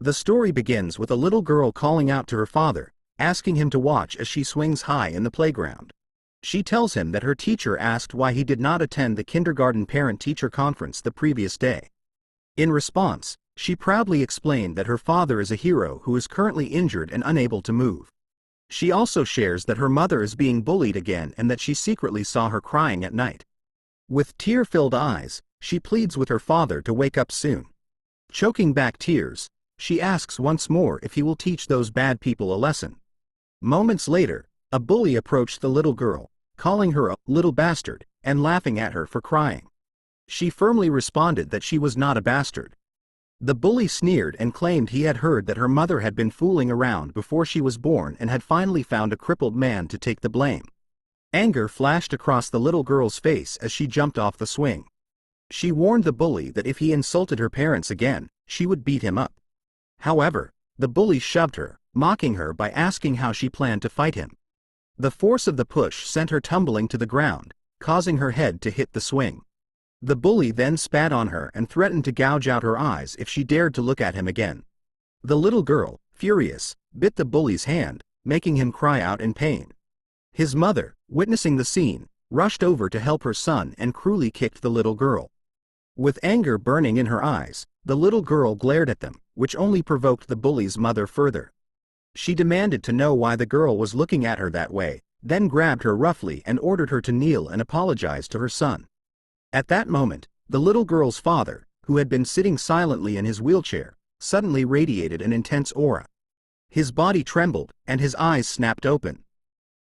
The story begins with a little girl calling out to her father, asking him to watch as she swings high in the playground. She tells him that her teacher asked why he did not attend the kindergarten parent-teacher conference the previous day. In response, she proudly explained that her father is a hero who is currently injured and unable to move. She also shares that her mother is being bullied again and that she secretly saw her crying at night. With tear-filled eyes, she pleads with her father to wake up soon. Choking back tears, she asks once more if he will teach those bad people a lesson. Moments later, a bully approached the little girl, calling her a little bastard and laughing at her for crying. She firmly responded that she was not a bastard. The bully sneered and claimed he had heard that her mother had been fooling around before she was born and had finally found a crippled man to take the blame. Anger flashed across the little girl's face as she jumped off the swing. She warned the bully that if he insulted her parents again, she would beat him up. However, the bully shoved her, mocking her by asking how she planned to fight him. The force of the push sent her tumbling to the ground, causing her head to hit the swing. The bully then spat on her and threatened to gouge out her eyes if she dared to look at him again. The little girl, furious, bit the bully's hand, making him cry out in pain. His mother, witnessing the scene, rushed over to help her son and cruelly kicked the little girl. With anger burning in her eyes, the little girl glared at them, which only provoked the bully's mother further. She demanded to know why the girl was looking at her that way, then grabbed her roughly and ordered her to kneel and apologize to her son. At that moment, the little girl's father, who had been sitting silently in his wheelchair, suddenly radiated an intense aura. His body trembled, and his eyes snapped open.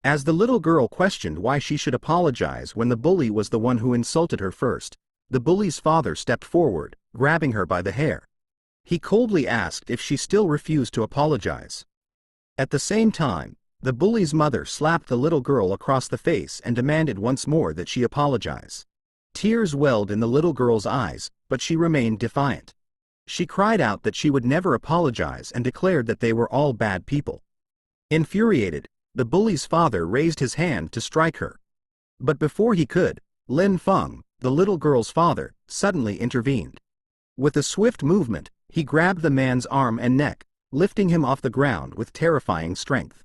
As the little girl questioned why she should apologize when the bully was the one who insulted her first, the bully's father stepped forward, grabbing her by the hair. He coldly asked if she still refused to apologize. At the same time, the bully's mother slapped the little girl across the face and demanded once more that she apologize. Tears welled in the little girl's eyes, but she remained defiant. She cried out that she would never apologize and declared that they were all bad people. Infuriated, the bully's father raised his hand to strike her. But before he could, Lin Feng, the little girl's father, suddenly intervened. With a swift movement, he grabbed the man's arm and neck, lifting him off the ground with terrifying strength.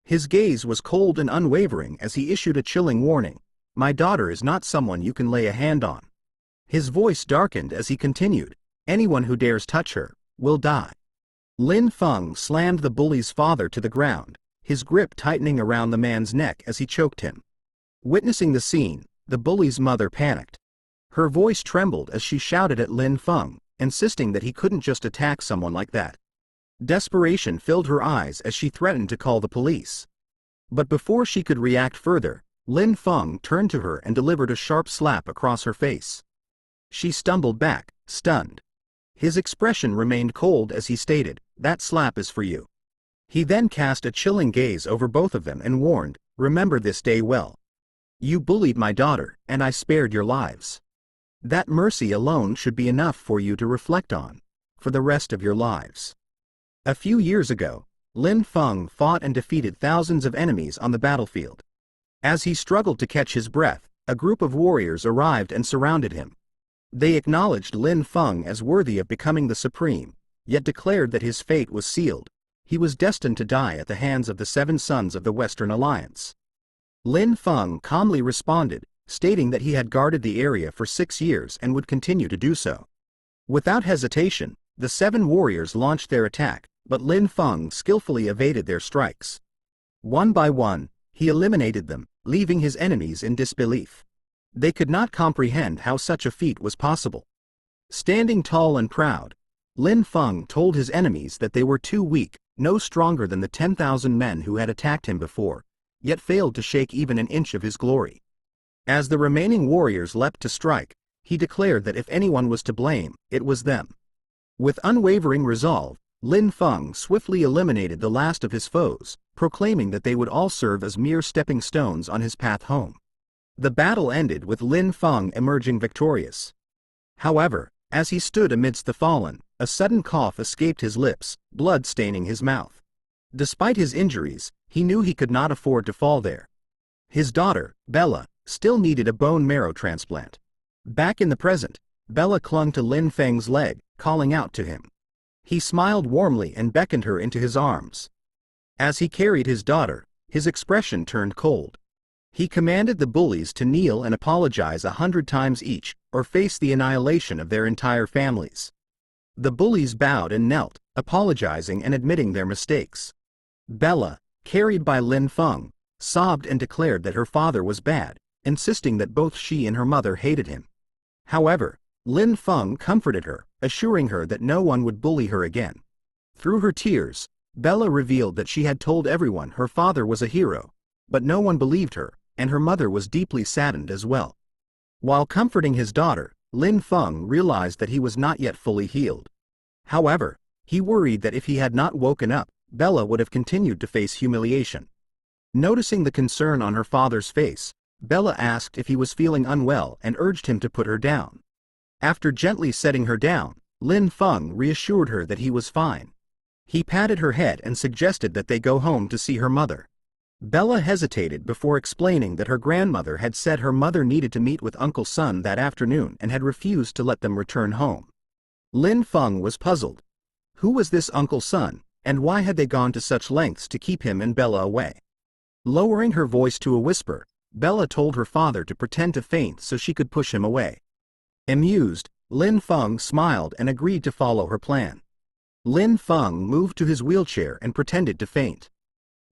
His gaze was cold and unwavering as he issued a chilling warning, "My daughter is not someone you can lay a hand on." His voice darkened as he continued, "Anyone who dares touch her, will die." Lin Feng slammed the bully's father to the ground, his grip tightening around the man's neck as he choked him. Witnessing the scene, the bully's mother panicked. Her voice trembled as she shouted at Lin Feng, insisting that he couldn't just attack someone like that. Desperation filled her eyes as she threatened to call the police. But before she could react further, Lin Feng turned to her and delivered a sharp slap across her face. She stumbled back, stunned. His expression remained cold as he stated, "That slap is for you." He then cast a chilling gaze over both of them and warned, "Remember this day well. You bullied my daughter, and I spared your lives. That mercy alone should be enough for you to reflect on, for the rest of your lives." A few years ago, Lin Feng fought and defeated thousands of enemies on the battlefield. As he struggled to catch his breath, a group of warriors arrived and surrounded him. They acknowledged Lin Feng as worthy of becoming the supreme, yet declared that his fate was sealed. He was destined to die at the hands of the 7 sons of the Western Alliance. Lin Feng calmly responded, stating that he had guarded the area for 6 years and would continue to do so. Without hesitation, the 7 warriors launched their attack, but Lin Feng skillfully evaded their strikes. One by one, he eliminated them, leaving his enemies in disbelief. They could not comprehend how such a feat was possible. Standing tall and proud, Lin Feng told his enemies that they were too weak, no stronger than the 10,000 men who had attacked him before, yet failed to shake even an inch of his glory. As the remaining warriors leapt to strike, he declared that if anyone was to blame, it was them. With unwavering resolve, Lin Feng swiftly eliminated the last of his foes, proclaiming that they would all serve as mere stepping stones on his path home. The battle ended with Lin Feng emerging victorious. However, as he stood amidst the fallen, a sudden cough escaped his lips, blood staining his mouth. Despite his injuries, he knew he could not afford to fall there. His daughter, Bella, still needed a bone marrow transplant. Back in the present, Bella clung to Lin Feng's leg, calling out to him. He smiled warmly and beckoned her into his arms. As he carried his daughter, his expression turned cold. He commanded the bullies to kneel and apologize 100 times each, or face the annihilation of their entire families. The bullies bowed and knelt, apologizing and admitting their mistakes. Bella, carried by Lin Feng, sobbed and declared that her father was bad, insisting that both she and her mother hated him. However, Lin Feng comforted her, assuring her that no one would bully her again. Through her tears, Bella revealed that she had told everyone her father was a hero, but no one believed her, and her mother was deeply saddened as well. While comforting his daughter, Lin Feng realized that he was not yet fully healed. However, he worried that if he had not woken up, Bella would have continued to face humiliation. Noticing the concern on her father's face, Bella asked if he was feeling unwell and urged him to put her down. After gently setting her down, Lin Feng reassured her that he was fine. He patted her head and suggested that they go home to see her mother. Bella hesitated before explaining that her grandmother had said her mother needed to meet with Uncle Sun that afternoon and had refused to let them return home. Lin Feng was puzzled. Who was this Uncle Sun, and why had they gone to such lengths to keep him and Bella away? Lowering her voice to a whisper, Bella told her father to pretend to faint so she could push him away. Amused, Lin Feng smiled and agreed to follow her plan. Lin Feng moved to his wheelchair and pretended to faint.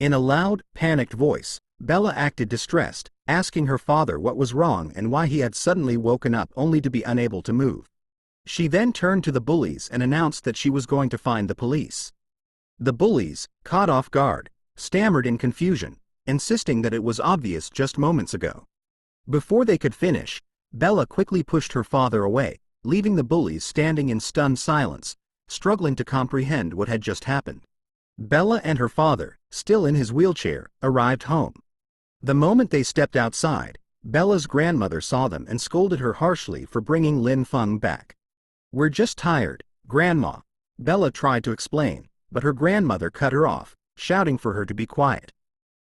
In a loud, panicked voice, Bella acted distressed, asking her father what was wrong and why he had suddenly woken up only to be unable to move. She then turned to the bullies and announced that she was going to find the police. The bullies, caught off guard, stammered in confusion, insisting that it was obvious just moments ago. Before they could finish, Bella quickly pushed her father away, leaving the bullies standing in stunned silence, struggling to comprehend what had just happened. Bella and her father, still in his wheelchair, arrived home. The moment they stepped outside, Bella's grandmother saw them and scolded her harshly for bringing Lin Feng back. "We're just tired, Grandma," Bella tried to explain, but her grandmother cut her off, shouting for her to be quiet.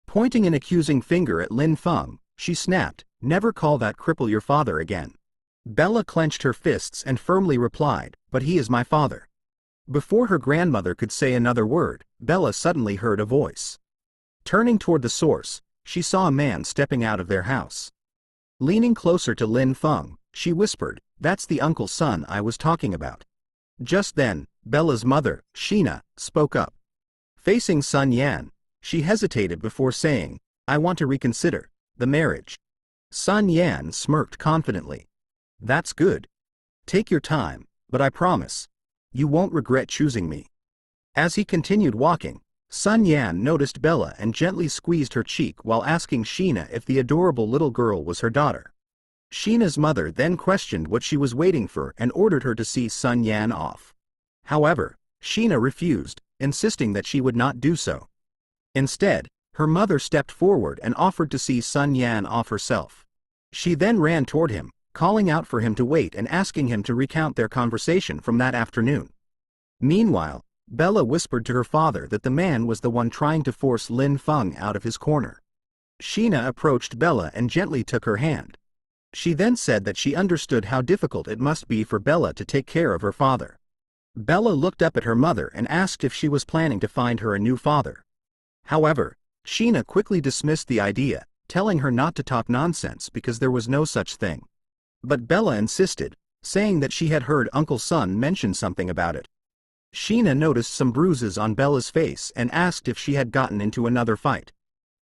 Pointing an accusing finger at Lin Feng, she snapped, "Never call that cripple your father again." Bella clenched her fists and firmly replied, "But he is my father." Before her grandmother could say another word, Bella suddenly heard a voice. Turning toward the source, she saw a man stepping out of their house. Leaning closer to Lin Feng, she whispered, "That's the Uncle Sun I was talking about." Just then, Bella's mother, Sheena, spoke up. Facing Sun Yan, she hesitated before saying, "I want to reconsider the marriage." Sun Yan smirked confidently. "That's good. Take your time, but I promise, you won't regret choosing me." As he continued walking, Sun Yan noticed Bella and gently squeezed her cheek while asking Sheena if the adorable little girl was her daughter. Sheena's mother then questioned what she was waiting for and ordered her to see Sun Yan off. However, Sheena refused, insisting that she would not do so. Instead, her mother stepped forward and offered to see Sun Yan off herself. She then ran toward him, calling out for him to wait and asking him to recount their conversation from that afternoon. Meanwhile, Bella whispered to her father that the man was the one trying to force Lin Feng out of his corner. Sheena approached Bella and gently took her hand. She then said that she understood how difficult it must be for Bella to take care of her father. Bella looked up at her mother and asked if she was planning to find her a new father. However, Sheena quickly dismissed the idea, telling her not to talk nonsense because there was no such thing. But Bella insisted, saying that she had heard Uncle Sun mention something about it. Sheena noticed some bruises on Bella's face and asked if she had gotten into another fight.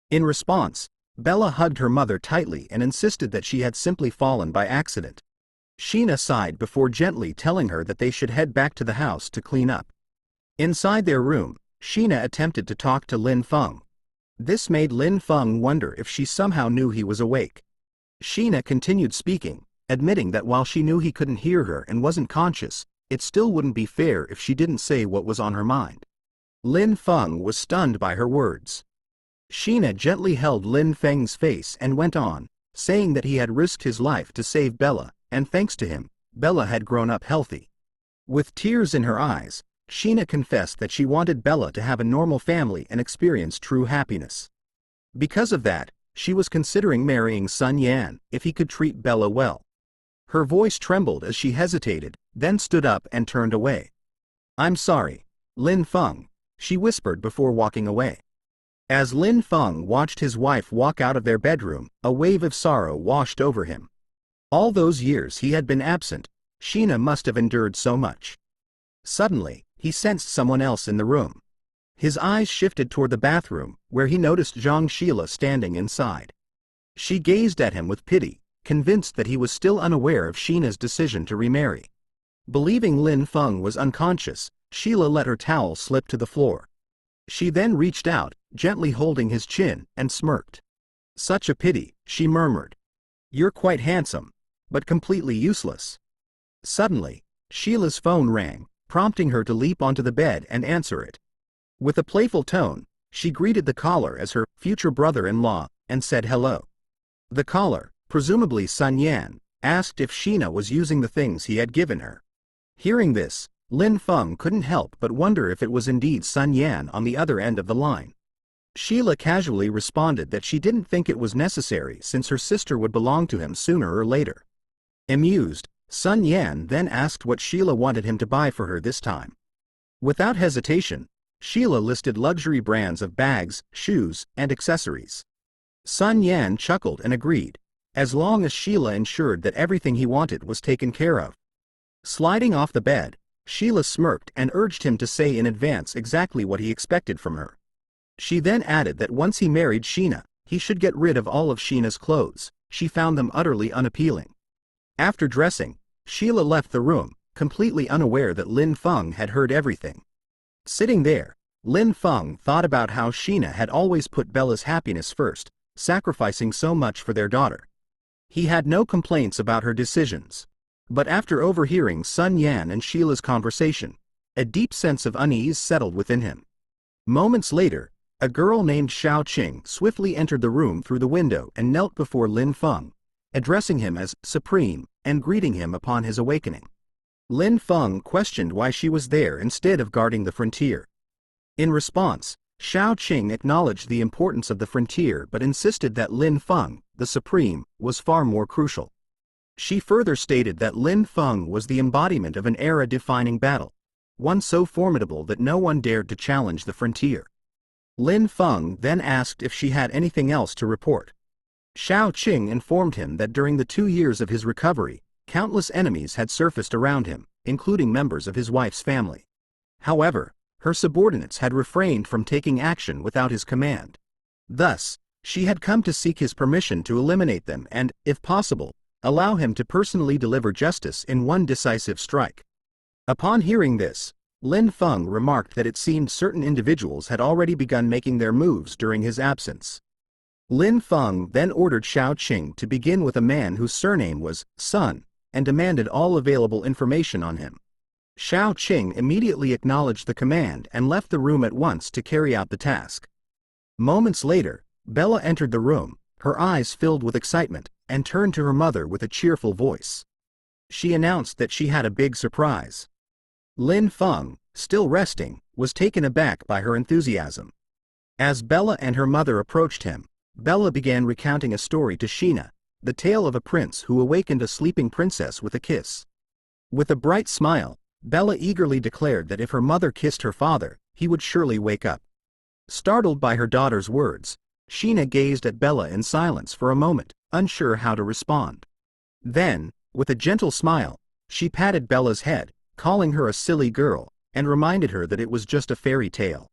In response, Bella hugged her mother tightly and insisted that she had simply fallen by accident. Sheena sighed before gently telling her that they should head back to the house to clean up. Inside their room, Sheena attempted to talk to Lin Feng. This made Lin Feng wonder if she somehow knew he was awake. Sheena continued speaking, admitting that while she knew he couldn't hear her and wasn't conscious, it still wouldn't be fair if she didn't say what was on her mind. Lin Feng was stunned by her words. Sheena gently held Lin Feng's face and went on, saying that he had risked his life to save Bella, and thanks to him, Bella had grown up healthy. With tears in her eyes, Sheena confessed that she wanted Bella to have a normal family and experience true happiness. Because of that, she was considering marrying Sun Yan if he could treat Bella well. Her voice trembled as she hesitated, then stood up and turned away. I'm sorry, Lin Feng, she whispered before walking away. As Lin Feng watched his wife walk out of their bedroom, a wave of sorrow washed over him. All those years he had been absent, Sheena must have endured so much. Suddenly, he sensed someone else in the room. His eyes shifted toward the bathroom, where he noticed Zhang Sheila standing inside. She gazed at him with pity, convinced that he was still unaware of Sheena's decision to remarry. Believing Lin Feng was unconscious, Sheila let her towel slip to the floor. She then reached out, gently holding his chin, and smirked. Such a pity, she murmured. You're quite handsome, but completely useless. Suddenly, Sheila's phone rang, prompting her to leap onto the bed and answer it. With a playful tone, she greeted the caller as her future brother-in-law, and said hello. The caller, presumably Sun Yan, asked if Sheena was using the things he had given her. Hearing this, Lin Feng couldn't help but wonder if it was indeed Sun Yan on the other end of the line. Sheila casually responded that she didn't think it was necessary since her sister would belong to him sooner or later. Amused, Sun Yan then asked what Sheila wanted him to buy for her this time. Without hesitation, Sheila listed luxury brands of bags, shoes, and accessories. Sun Yan chuckled and agreed, as long as Sheila ensured that everything he wanted was taken care of. Sliding off the bed, Sheila smirked and urged him to say in advance exactly what he expected from her. She then added that once he married Sheena, he should get rid of all of Sheena's clothes. She found them utterly unappealing. After dressing, Sheila left the room, completely unaware that Lin Feng had heard everything. Sitting there, Lin Feng thought about how Sheena had always put Bella's happiness first, sacrificing so much for their daughter. He had no complaints about her decisions. But after overhearing Sun Yan and Sheila's conversation, a deep sense of unease settled within him. Moments later, a girl named Xiao Qing swiftly entered the room through the window and knelt before Lin Feng, addressing him as Supreme and greeting him upon his awakening. Lin Feng questioned why she was there instead of guarding the frontier. In response, Xiao Qing acknowledged the importance of the frontier but insisted that Lin Feng, the Supreme, was far more crucial. She further stated that Lin Feng was the embodiment of an era-defining battle, one so formidable that no one dared to challenge the frontier. Lin Feng then asked if she had anything else to report. Xiao Qing informed him that during the 2 years of his recovery, countless enemies had surfaced around him, including members of his wife's family. However, her subordinates had refrained from taking action without his command. Thus, she had come to seek his permission to eliminate them and, if possible, allow him to personally deliver justice in one decisive strike. Upon hearing this, Lin Feng remarked that it seemed certain individuals had already begun making their moves during his absence. Lin Feng then ordered Xiao Qing to begin with a man whose surname was Sun, and demanded all available information on him. Xiao Qing immediately acknowledged the command and left the room at once to carry out the task. Moments later, Bella entered the room, her eyes filled with excitement, and turned to her mother with a cheerful voice. She announced that she had a big surprise. Lin Feng, still resting, was taken aback by her enthusiasm. As Bella and her mother approached him, Bella began recounting a story to Sheena, the tale of a prince who awakened a sleeping princess with a kiss. With a bright smile, Bella eagerly declared that if her mother kissed her father, he would surely wake up. Startled by her daughter's words, Sheena gazed at Bella in silence for a moment, unsure how to respond. Then, with a gentle smile, she patted Bella's head, calling her a silly girl, and reminded her that it was just a fairy tale.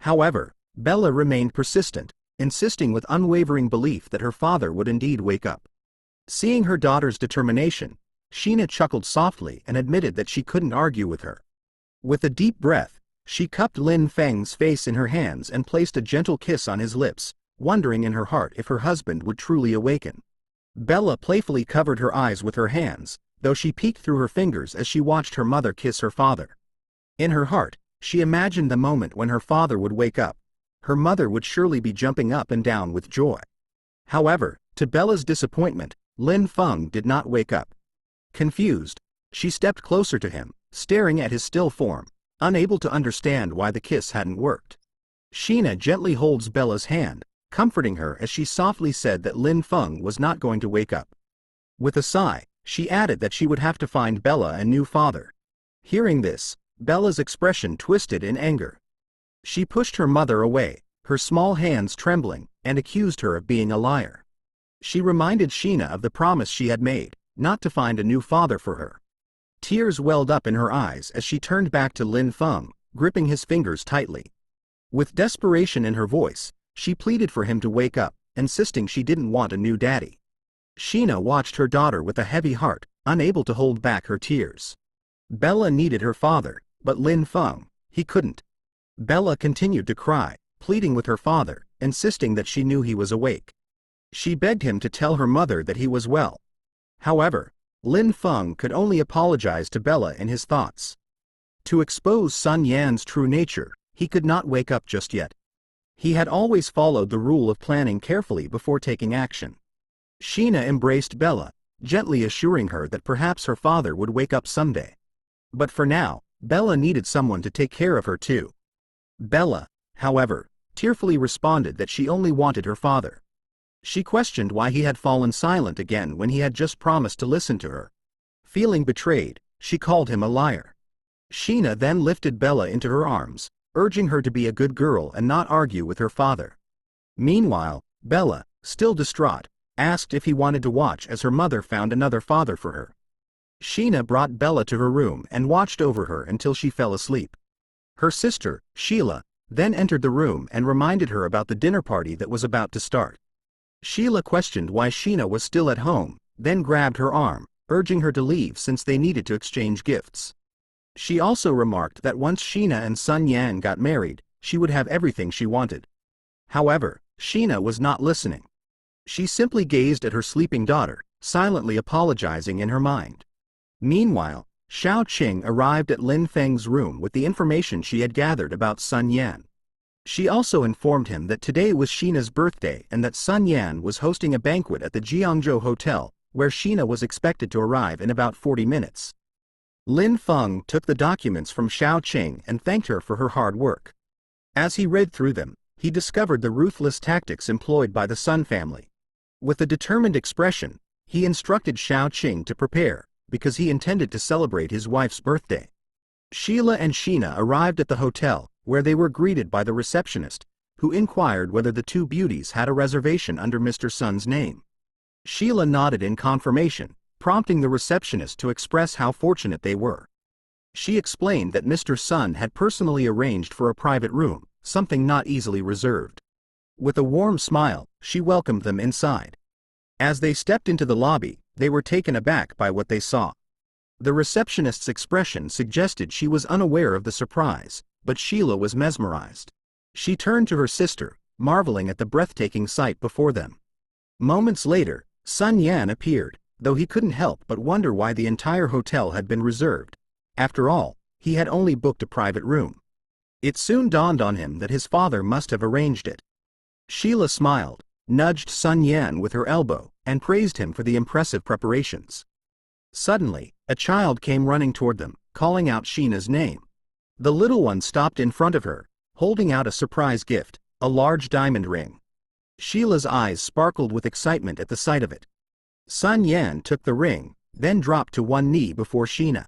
However, Bella remained persistent, insisting with unwavering belief that her father would indeed wake up. Seeing her daughter's determination, Sheena chuckled softly and admitted that she couldn't argue with her. With a deep breath, she cupped Lin Feng's face in her hands and placed a gentle kiss on his lips, wondering in her heart if her husband would truly awaken. Bella playfully covered her eyes with her hands, though she peeked through her fingers as she watched her mother kiss her father. In her heart, she imagined the moment when her father would wake up. Her mother would surely be jumping up and down with joy. However, to Bella's disappointment, Lin Feng did not wake up. Confused, she stepped closer to him, staring at his still form, unable to understand why the kiss hadn't worked. Sheena gently holds Bella's hand, comforting her as she softly said that Lin Feng was not going to wake up. With a sigh, she added that she would have to find Bella a new father. Hearing this, Bella's expression twisted in anger. She pushed her mother away, her small hands trembling, and accused her of being a liar. She reminded Sheena of the promise she had made, not to find a new father for her. Tears welled up in her eyes as she turned back to Lin Feng, gripping his fingers tightly. With desperation in her voice, she pleaded for him to wake up, insisting she didn't want a new daddy. Sheena watched her daughter with a heavy heart, unable to hold back her tears. Bella needed her father, but Lin Feng, he couldn't. Bella continued to cry, pleading with her father, insisting that she knew he was awake. She begged him to tell her mother that he was well. However, Lin Feng could only apologize to Bella in his thoughts. To expose Sun Yan's true nature, he could not wake up just yet. He had always followed the rule of planning carefully before taking action. Sheena embraced Bella, gently assuring her that perhaps her father would wake up someday. But for now, Bella needed someone to take care of her too. Bella, however, tearfully responded that she only wanted her father. She questioned why he had fallen silent again when he had just promised to listen to her. Feeling betrayed, she called him a liar. Sheena then lifted Bella into her arms, urging her to be a good girl and not argue with her father. Meanwhile, Bella, still distraught, asked if he wanted to watch as her mother found another father for her. Sheena brought Bella to her room and watched over her until she fell asleep. Her sister, Sheila, then entered the room and reminded her about the dinner party that was about to start. Sheila questioned why Sheena was still at home, then grabbed her arm, urging her to leave since they needed to exchange gifts. She also remarked that once Sheena and Sun Yan got married, she would have everything she wanted. However, Sheena was not listening. She simply gazed at her sleeping daughter, silently apologizing in her mind. Meanwhile, Xiao Qing arrived at Lin Feng's room with the information she had gathered about Sun Yan. She also informed him that today was Sheena's birthday and that Sun Yan was hosting a banquet at the Jiangzhou Hotel, where Sheena was expected to arrive in about 40 minutes. Lin Feng took the documents from Xiao Qing and thanked her for her hard work. As he read through them, he discovered the ruthless tactics employed by the Sun family. With a determined expression, he instructed Xiao Qing to prepare, because he intended to celebrate his wife's birthday. Sheila and Sheena arrived at the hotel, where they were greeted by the receptionist, who inquired whether the two beauties had a reservation under Mr. Sun's name. Sheila nodded in confirmation, prompting the receptionist to express how fortunate they were. She explained that Mr. Sun had personally arranged for a private room, something not easily reserved. With a warm smile, she welcomed them inside. As they stepped into the lobby, they were taken aback by what they saw. The receptionist's expression suggested she was unaware of the surprise, but Sheila was mesmerized. She turned to her sister, marveling at the breathtaking sight before them. Moments later, Sun Yan appeared, though he couldn't help but wonder why the entire hotel had been reserved. After all, he had only booked a private room. It soon dawned on him that his father must have arranged it. Sheila smiled, nudged Sun Yan with her elbow, and praised him for the impressive preparations. Suddenly, a child came running toward them, calling out Sheena's name. The little one stopped in front of her, holding out a surprise gift, a large diamond ring. Sheila's eyes sparkled with excitement at the sight of it. Sun Yan took the ring, then dropped to one knee before Sheena.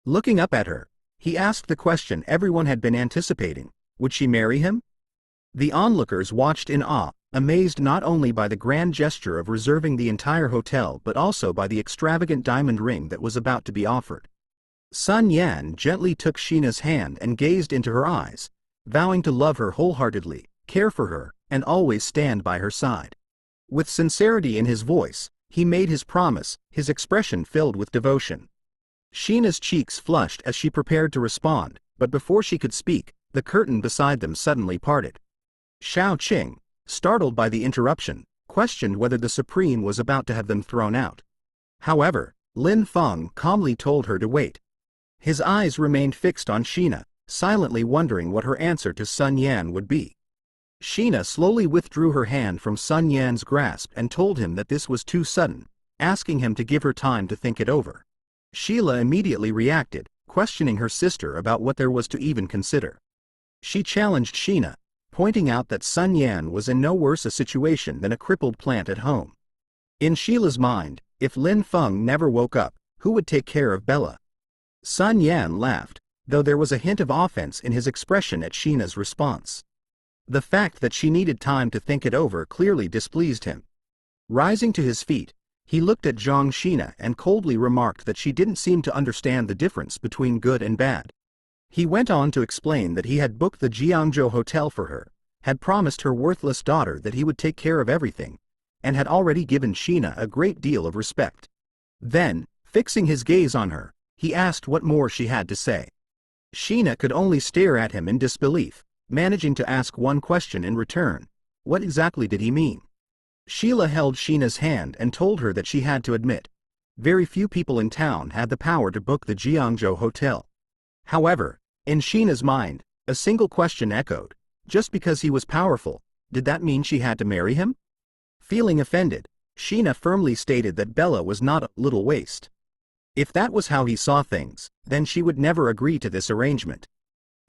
Looking up at her, he asked the question everyone had been anticipating: would she marry him? The onlookers watched in awe, amazed not only by the grand gesture of reserving the entire hotel but also by the extravagant diamond ring that was about to be offered. Sun Yan gently took Sheena's hand and gazed into her eyes, vowing to love her wholeheartedly, care for her, and always stand by her side. With sincerity in his voice, he made his promise, his expression filled with devotion. Sheena's cheeks flushed as she prepared to respond, but before she could speak, the curtain beside them suddenly parted. Xiao Qing, startled by the interruption, questioned whether the Supreme was about to have them thrown out. However, Lin Feng calmly told her to wait. His eyes remained fixed on Sheena, silently wondering what her answer to Sun Yan would be. Sheena slowly withdrew her hand from Sun Yan's grasp and told him that this was too sudden, asking him to give her time to think it over. Sheila immediately reacted, questioning her sister about what there was to even consider. She challenged Sheena, pointing out that Sun Yan was in no worse a situation than a crippled plant at home. In Sheila's mind, if Lin Feng never woke up, who would take care of Bella? Sun Yan laughed, though there was a hint of offense in his expression at Sheena's response. The fact that she needed time to think it over clearly displeased him. Rising to his feet, he looked at Zhang Sheena and coldly remarked that she didn't seem to understand the difference between good and bad. He went on to explain that he had booked the Jiangzhou hotel for her, had promised her worthless daughter that he would take care of everything, and had already given Sheena a great deal of respect. Then, fixing his gaze on her, he asked what more she had to say. Sheena could only stare at him in disbelief, managing to ask one question in return. What exactly did he mean? Sheila held Sheena's hand and told her that she had to admit, very few people in town had the power to book the Jiangzhou hotel. However, in Sheena's mind, a single question echoed, just because he was powerful, did that mean she had to marry him? Feeling offended, Sheena firmly stated that Bella was not a little waste. If that was how he saw things, then she would never agree to this arrangement.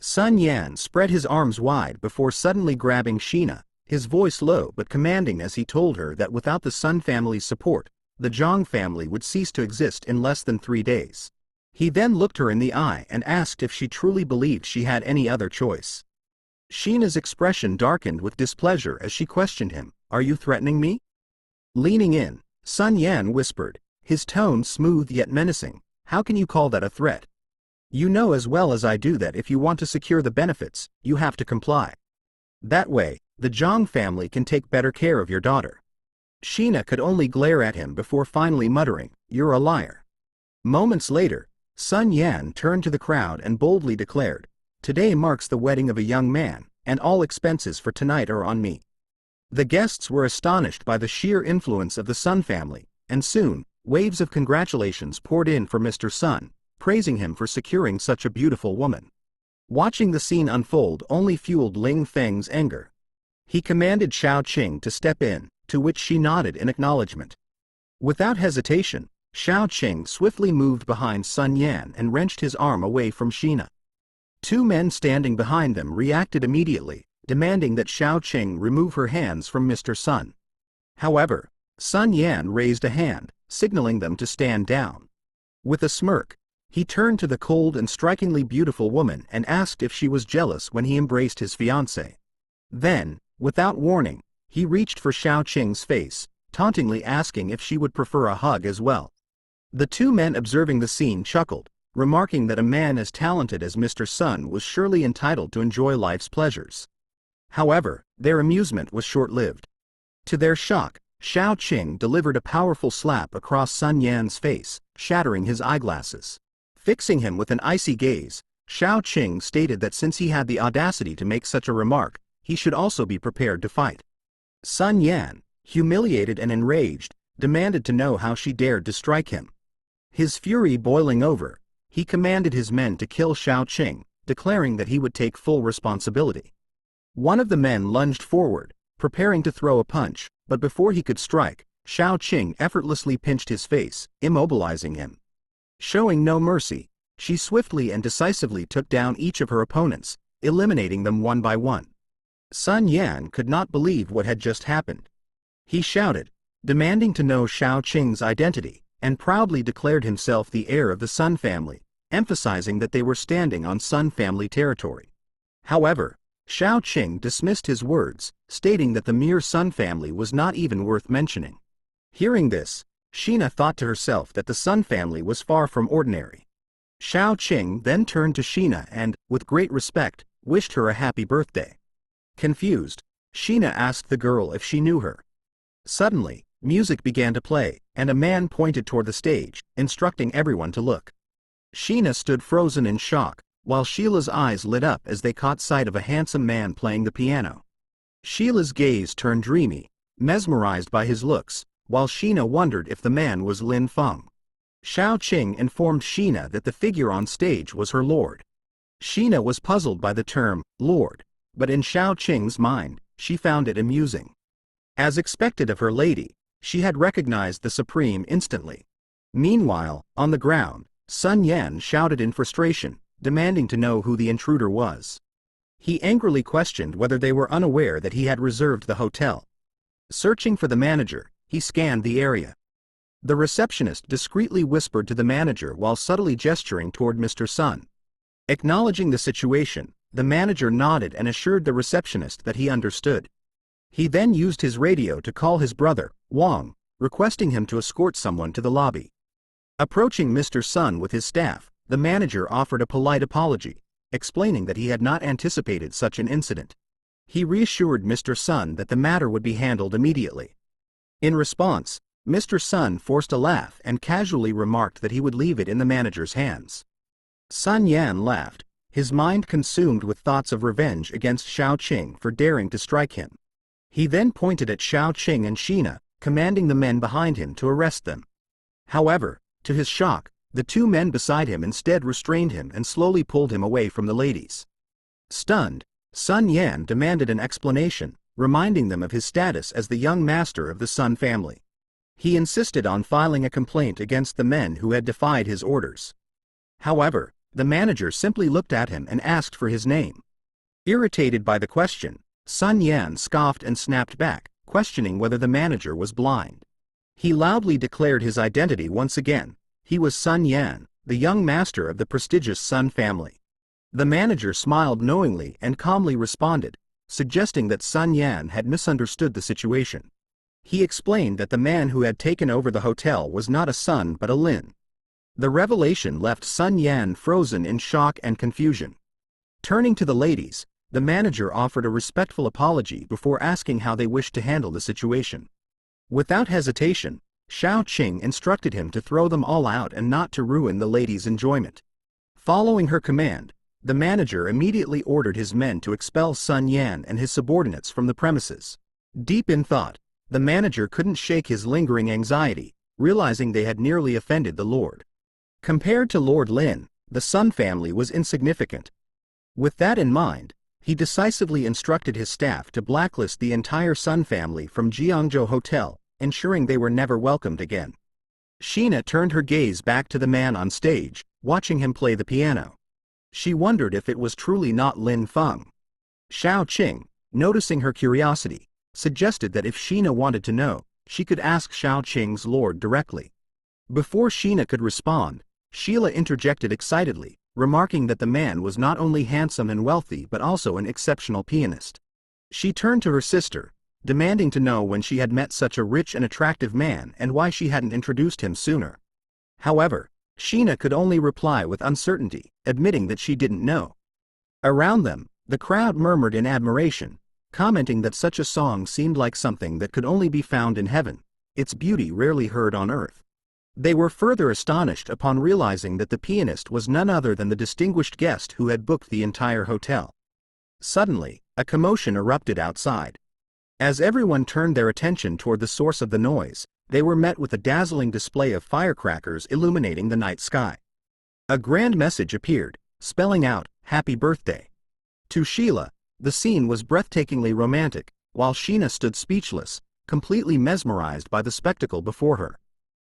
Sun Yan spread his arms wide before suddenly grabbing Sheena, his voice low but commanding as he told her that without the Sun family's support, the Zhang family would cease to exist in less than 3 days. He then looked her in the eye and asked if she truly believed she had any other choice. Sheena's expression darkened with displeasure as she questioned him, "Are you threatening me?" Leaning in, Sun Yan whispered, his tone smooth yet menacing, "How can you call that a threat? You know as well as I do that if you want to secure the benefits, you have to comply. That way, the Zhang family can take better care of your daughter." Sheena could only glare at him before finally muttering, "You're a liar." Moments later, Sun Yan turned to the crowd and boldly declared, "Today marks the wedding of a young man, and all expenses for tonight are on me." The guests were astonished by the sheer influence of the Sun family, and soon, waves of congratulations poured in for Mr. Sun, praising him for securing such a beautiful woman. Watching the scene unfold only fueled Ling Feng's anger. He commanded Xiao Qing to step in, to which she nodded in acknowledgement. Without hesitation, Xiao Qing swiftly moved behind Sun Yan and wrenched his arm away from Sheena. 2 men standing behind them reacted immediately, demanding that Xiao Qing remove her hands from Mr. Sun. However, Sun Yan raised a hand, signaling them to stand down. With a smirk, he turned to the cold and strikingly beautiful woman and asked if she was jealous when he embraced his fiancée. Then, without warning, he reached for Xiao Qing's face, tauntingly asking if she would prefer a hug as well. The 2 men observing the scene chuckled, remarking that a man as talented as Mr. Sun was surely entitled to enjoy life's pleasures. However, their amusement was short-lived. To their shock, Xiao Qing delivered a powerful slap across Sun Yan's face, shattering his eyeglasses. Fixing him with an icy gaze, Xiao Qing stated that since he had the audacity to make such a remark, he should also be prepared to fight. Sun Yan, humiliated and enraged, demanded to know how she dared to strike him. His fury boiling over, he commanded his men to kill Xiao Qing, declaring that he would take full responsibility. One of the men lunged forward, preparing to throw a punch, but before he could strike, Xiao Qing effortlessly pinched his face, immobilizing him. Showing no mercy, she swiftly and decisively took down each of her opponents, eliminating them one by one. Sun Yan could not believe what had just happened. He shouted, demanding to know Xiao Qing's identity, and proudly declared himself the heir of the Sun family, emphasizing that they were standing on Sun family territory. However, Xiao Qing dismissed his words, stating that the mere Sun family was not even worth mentioning. Hearing this, Sheena thought to herself that the Sun family was far from ordinary. Xiao Qing then turned to Sheena and, with great respect, wished her a happy birthday. Confused, Sheena asked the girl if she knew her. Suddenly, music began to play, and a man pointed toward the stage, instructing everyone to look. Sheena stood frozen in shock, while Sheila's eyes lit up as they caught sight of a handsome man playing the piano. Sheila's gaze turned dreamy, mesmerized by his looks, while Sheena wondered if the man was Lin Feng. Xiao Qing informed Sheena that the figure on stage was her lord. Sheena was puzzled by the term, lord, but in Xiao Qing's mind, she found it amusing. As expected of her lady, she had recognized the Supreme instantly. Meanwhile, on the ground, Sun Yan shouted in frustration, demanding to know who the intruder was. He angrily questioned whether they were unaware that he had reserved the hotel. Searching for the manager, he scanned the area. The receptionist discreetly whispered to the manager while subtly gesturing toward Mr. Sun. Acknowledging the situation, the manager nodded and assured the receptionist that he understood. He then used his radio to call his brother, Wang, requesting him to escort someone to the lobby. Approaching Mr. Sun with his staff, the manager offered a polite apology, explaining that he had not anticipated such an incident. He reassured Mr. Sun that the matter would be handled immediately. In response, Mr. Sun forced a laugh and casually remarked that he would leave it in the manager's hands. Sun Yan laughed, his mind consumed with thoughts of revenge against Xiao Qing for daring to strike him. He then pointed at Xiao Qing and Sheena, commanding the men behind him to arrest them. However, to his shock, the two men beside him instead restrained him and slowly pulled him away from the ladies. Stunned, Sun Yan demanded an explanation, reminding them of his status as the young master of the Sun family. He insisted on filing a complaint against the men who had defied his orders. However, the manager simply looked at him and asked for his name. Irritated by the question, Sun Yan scoffed and snapped back, questioning whether the manager was blind. He loudly declared his identity once again. He was Sun Yan, the young master of the prestigious Sun family. The manager smiled knowingly and calmly responded, suggesting that Sun Yan had misunderstood the situation. He explained that the man who had taken over the hotel was not a Sun but a Lin. The revelation left Sun Yan frozen in shock and confusion. Turning to the ladies, the manager offered a respectful apology before asking how they wished to handle the situation. Without hesitation, Xiao Qing instructed him to throw them all out and not to ruin the ladies' enjoyment. Following her command, the manager immediately ordered his men to expel Sun Yan and his subordinates from the premises. Deep in thought, the manager couldn't shake his lingering anxiety, realizing they had nearly offended the Lord. Compared to Lord Lin, the Sun family was insignificant. With that in mind, he decisively instructed his staff to blacklist the entire Sun family from Jiangzhou Hotel, ensuring they were never welcomed again. Sheena turned her gaze back to the man on stage, watching him play the piano. She wondered if it was truly not Lin Feng. Xiao Qing, noticing her curiosity, suggested that if Sheena wanted to know, she could ask Xiao Qing's lord directly. Before Sheena could respond, Sheila interjected excitedly, remarking that the man was not only handsome and wealthy but also an exceptional pianist. She turned to her sister, demanding to know when she had met such a rich and attractive man and why she hadn't introduced him sooner. However, Sheena could only reply with uncertainty, admitting that she didn't know. Around them, the crowd murmured in admiration, commenting that such a song seemed like something that could only be found in heaven, its beauty rarely heard on earth. They were further astonished upon realizing that the pianist was none other than the distinguished guest who had booked the entire hotel. Suddenly, a commotion erupted outside. As everyone turned their attention toward the source of the noise, they were met with a dazzling display of firecrackers illuminating the night sky. A grand message appeared, spelling out, "Happy Birthday." To Sheila, the scene was breathtakingly romantic, while Sheena stood speechless, completely mesmerized by the spectacle before her.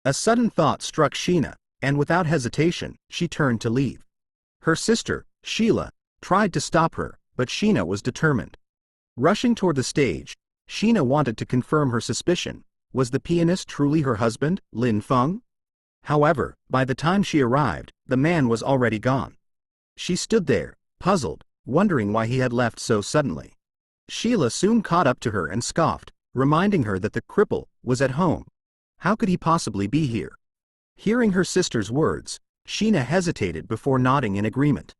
A sudden thought struck Sheena, and without hesitation, she turned to leave. Her sister, Sheila, tried to stop her, but Sheena was determined. Rushing toward the stage, Sheena wanted to confirm her suspicion. Was the pianist truly her husband, Lin Feng? However, by the time she arrived, the man was already gone. She stood there, puzzled, wondering why he had left so suddenly. Sheila soon caught up to her and scoffed, reminding her that the cripple was at home. How could he possibly be here? Hearing her sister's words, Sheena hesitated before nodding in agreement.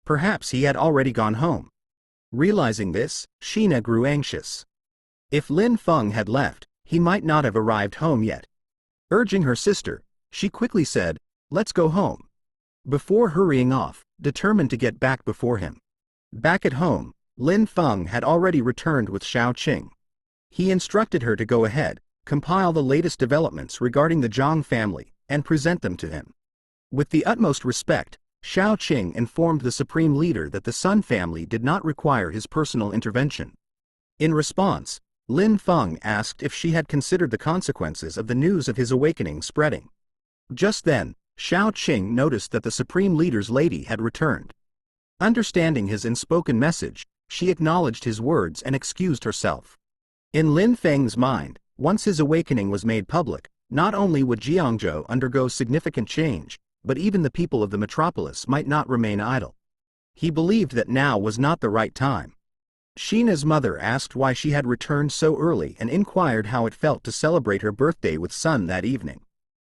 Perhaps he had already gone home. Realizing this, Sheena grew anxious. If Lin Feng had left, he might not have arrived home yet. Urging her sister, she quickly said, "Let's go home." Before hurrying off, determined to get back before him. Back at home, Lin Feng had already returned with Xiao Qing. He instructed her to go ahead, compile the latest developments regarding the Zhang family, and present them to him. With the utmost respect, Xiao Qing informed the supreme leader that the Sun family did not require his personal intervention. In response, Lin Feng asked if she had considered the consequences of the news of his awakening spreading. Just then, Xiao Qing noticed that the supreme leader's lady had returned. Understanding his unspoken message, she acknowledged his words and excused herself. In Lin Feng's mind, once his awakening was made public, not only would Jiangzhou undergo significant change, but even the people of the metropolis might not remain idle. He believed that now was not the right time. Sheena's mother asked why she had returned so early and inquired how it felt to celebrate her birthday with Sun that evening.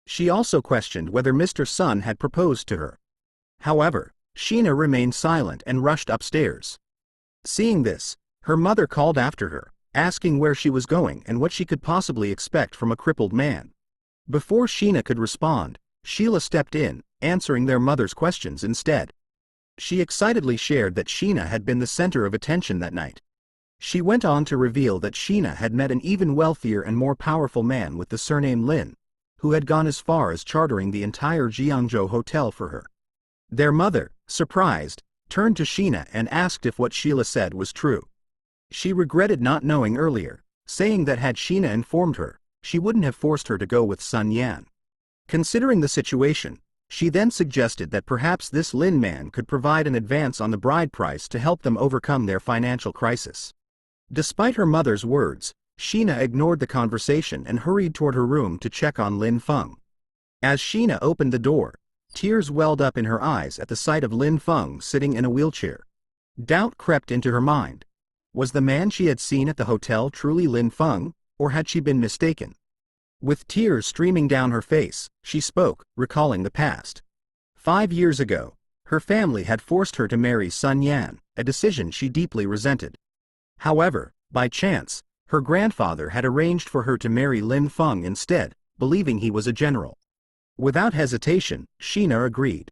She also questioned whether Mr. Sun had proposed to her. However, Sheena remained silent and rushed upstairs. Seeing this, her mother called after her, asking where she was going and what she could possibly expect from a crippled man. Before Sheena could respond, Sheila stepped in, answering their mother's questions instead. She excitedly shared that Sheena had been the center of attention that night. She went on to reveal that Sheena had met an even wealthier and more powerful man with the surname Lin, who had gone as far as chartering the entire Jiangzhou hotel for her. Their mother, surprised, turned to Sheena and asked if what Sheila said was true. She regretted not knowing earlier, saying that had Sheena informed her, she wouldn't have forced her to go with Sun Yan. Considering the situation, she then suggested that perhaps this Lin man could provide an advance on the bride price to help them overcome their financial crisis. Despite her mother's words, Sheena ignored the conversation and hurried toward her room to check on Lin Feng. As Sheena opened the door, tears welled up in her eyes at the sight of Lin Feng sitting in a wheelchair. Doubt crept into her mind. Was the man she had seen at the hotel truly Lin Feng, or had she been mistaken? With tears streaming down her face, she spoke, recalling the past. 5 years ago, her family had forced her to marry Sun Yan, a decision she deeply resented. However, by chance, her grandfather had arranged for her to marry Lin Feng instead, believing he was a general. Without hesitation, Sheena agreed.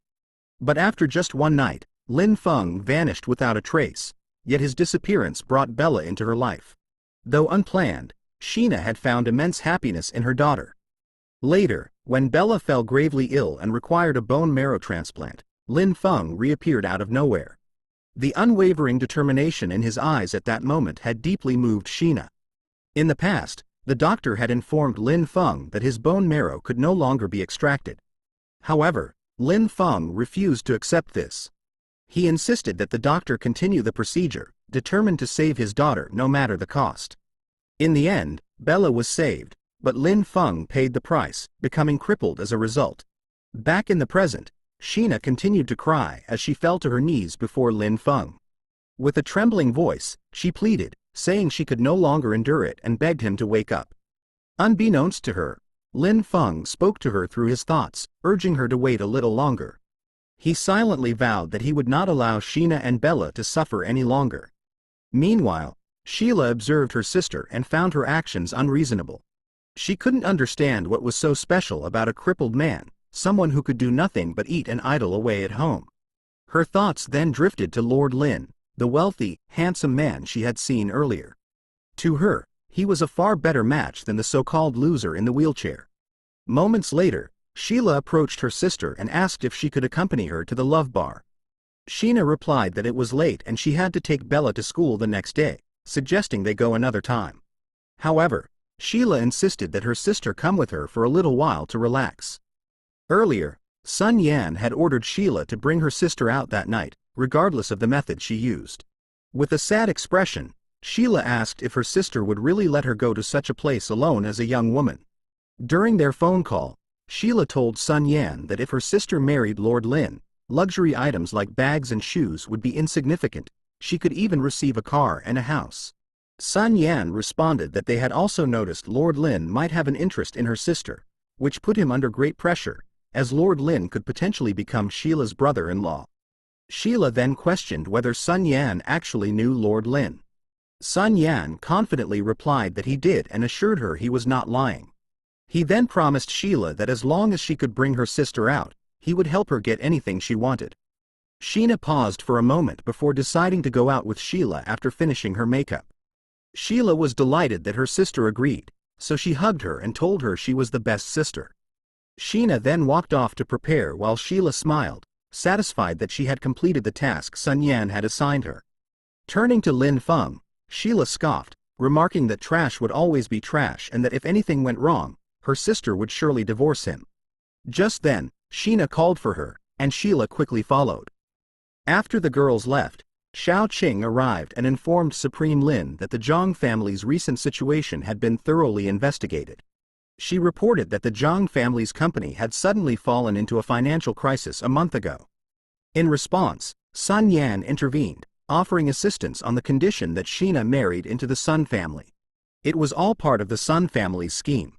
But after just one night, Lin Feng vanished without a trace, yet his disappearance brought Bella into her life. Though unplanned, Sheena had found immense happiness in her daughter. Later, when Bella fell gravely ill and required a bone marrow transplant, Lin Feng reappeared out of nowhere. The unwavering determination in his eyes at that moment had deeply moved Sheena. In the past, the doctor had informed Lin Feng that his bone marrow could no longer be extracted. However, Lin Feng refused to accept this. He insisted that the doctor continue the procedure, determined to save his daughter no matter the cost. In the end, Bella was saved, but Lin Feng paid the price, becoming crippled as a result. Back in the present, Sheena continued to cry as she fell to her knees before Lin Feng. With a trembling voice, she pleaded, saying she could no longer endure it and begged him to wake up. Unbeknownst to her, Lin Feng spoke to her through his thoughts, urging her to wait a little longer. He silently vowed that he would not allow Sheena and Bella to suffer any longer. Meanwhile, Sheila observed her sister and found her actions unreasonable. She couldn't understand what was so special about a crippled man, someone who could do nothing but eat and idle away at home. Her thoughts then drifted to Lord Lin, the wealthy, handsome man she had seen earlier. To her, he was a far better match than the so-called loser in the wheelchair. Moments later, Sheila approached her sister and asked if she could accompany her to the love bar. Sheena replied that it was late and she had to take Bella to school the next day, suggesting they go another time. However, Sheila insisted that her sister come with her for a little while to relax. Earlier, Sun Yan had ordered Sheila to bring her sister out that night, regardless of the method she used. With a sad expression, Sheila asked if her sister would really let her go to such a place alone as a young woman. During their phone call, Sheila told Sun Yan that if her sister married Lord Lin, luxury items like bags and shoes would be insignificant. She could even receive a car and a house. Sun Yan responded that they had also noticed Lord Lin might have an interest in her sister, which put him under great pressure, as Lord Lin could potentially become Sheila's brother-in-law. Sheila then questioned whether Sun Yan actually knew Lord Lin. Sun Yan confidently replied that he did and assured her he was not lying. He then promised Sheila that as long as she could bring her sister out, he would help her get anything she wanted. Sheena paused for a moment before deciding to go out with Sheila after finishing her makeup. Sheila was delighted that her sister agreed, so she hugged her and told her she was the best sister. Sheena then walked off to prepare while Sheila smiled, satisfied that she had completed the task Sun Yan had assigned her. Turning to Lin Feng, Sheila scoffed, remarking that trash would always be trash and that if anything went wrong, her sister would surely divorce him. Just then, Sheena called for her, and Sheila quickly followed. After the girls left, Xiao Qing arrived and informed Supreme Lin that the Zhang family's recent situation had been thoroughly investigated. She reported that the Zhang family's company had suddenly fallen into a financial crisis a month ago. In response, Sun Yan intervened, offering assistance on the condition that Sheena married into the Sun family. It was all part of the Sun family's scheme.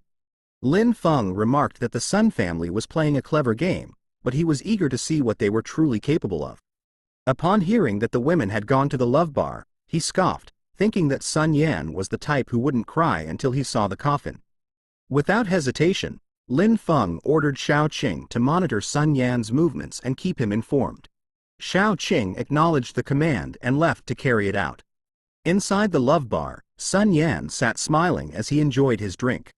Lin Feng remarked that the Sun family was playing a clever game, but he was eager to see what they were truly capable of. Upon hearing that the women had gone to the love bar, he scoffed, thinking that Sun Yan was the type who wouldn't cry until he saw the coffin. Without hesitation, Lin Feng ordered Xiao Qing to monitor Sun Yan's movements and keep him informed. Xiao Qing acknowledged the command and left to carry it out. Inside the love bar, Sun Yan sat smiling as he enjoyed his drink.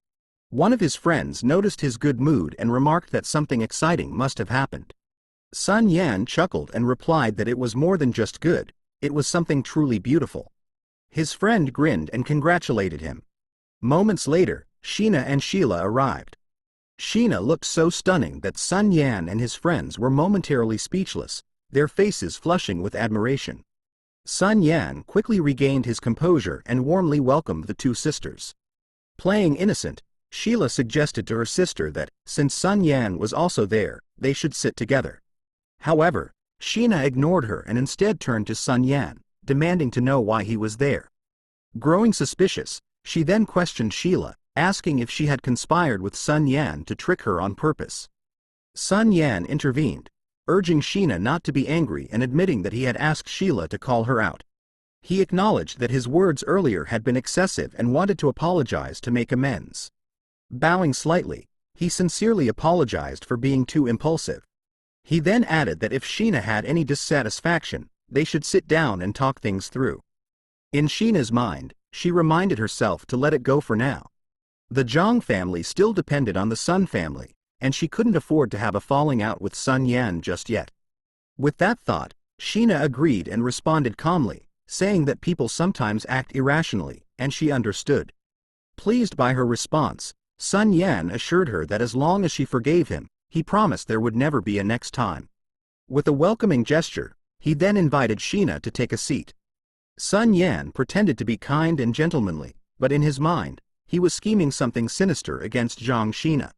One of his friends noticed his good mood and remarked that something exciting must have happened. Sun Yan chuckled and replied that it was more than just good, it was something truly beautiful. His friend grinned and congratulated him. Moments later, Sheena and Sheila arrived. Sheena looked so stunning that Sun Yan and his friends were momentarily speechless, their faces flushing with admiration. Sun Yan quickly regained his composure and warmly welcomed the two sisters. Playing innocent, Sheila suggested to her sister that, since Sun Yan was also there, they should sit together. However, Sheena ignored her and instead turned to Sun Yan, demanding to know why he was there. Growing suspicious, she then questioned Sheila, asking if she had conspired with Sun Yan to trick her on purpose. Sun Yan intervened, urging Sheena not to be angry and admitting that he had asked Sheila to call her out. He acknowledged that his words earlier had been excessive and wanted to apologize to make amends. Bowing slightly, he sincerely apologized for being too impulsive. He then added that if Sheena had any dissatisfaction, they should sit down and talk things through. In Sheena's mind, she reminded herself to let it go for now. The Zhang family still depended on the Sun family, and she couldn't afford to have a falling out with Sun Yan just yet. With that thought, Sheena agreed and responded calmly, saying that people sometimes act irrationally, and she understood. Pleased by her response, Sun Yan assured her that as long as she forgave him, he promised there would never be a next time. With a welcoming gesture, he then invited Sheena to take a seat. Sun Yan pretended to be kind and gentlemanly, but in his mind, he was scheming something sinister against Zhang Sheena.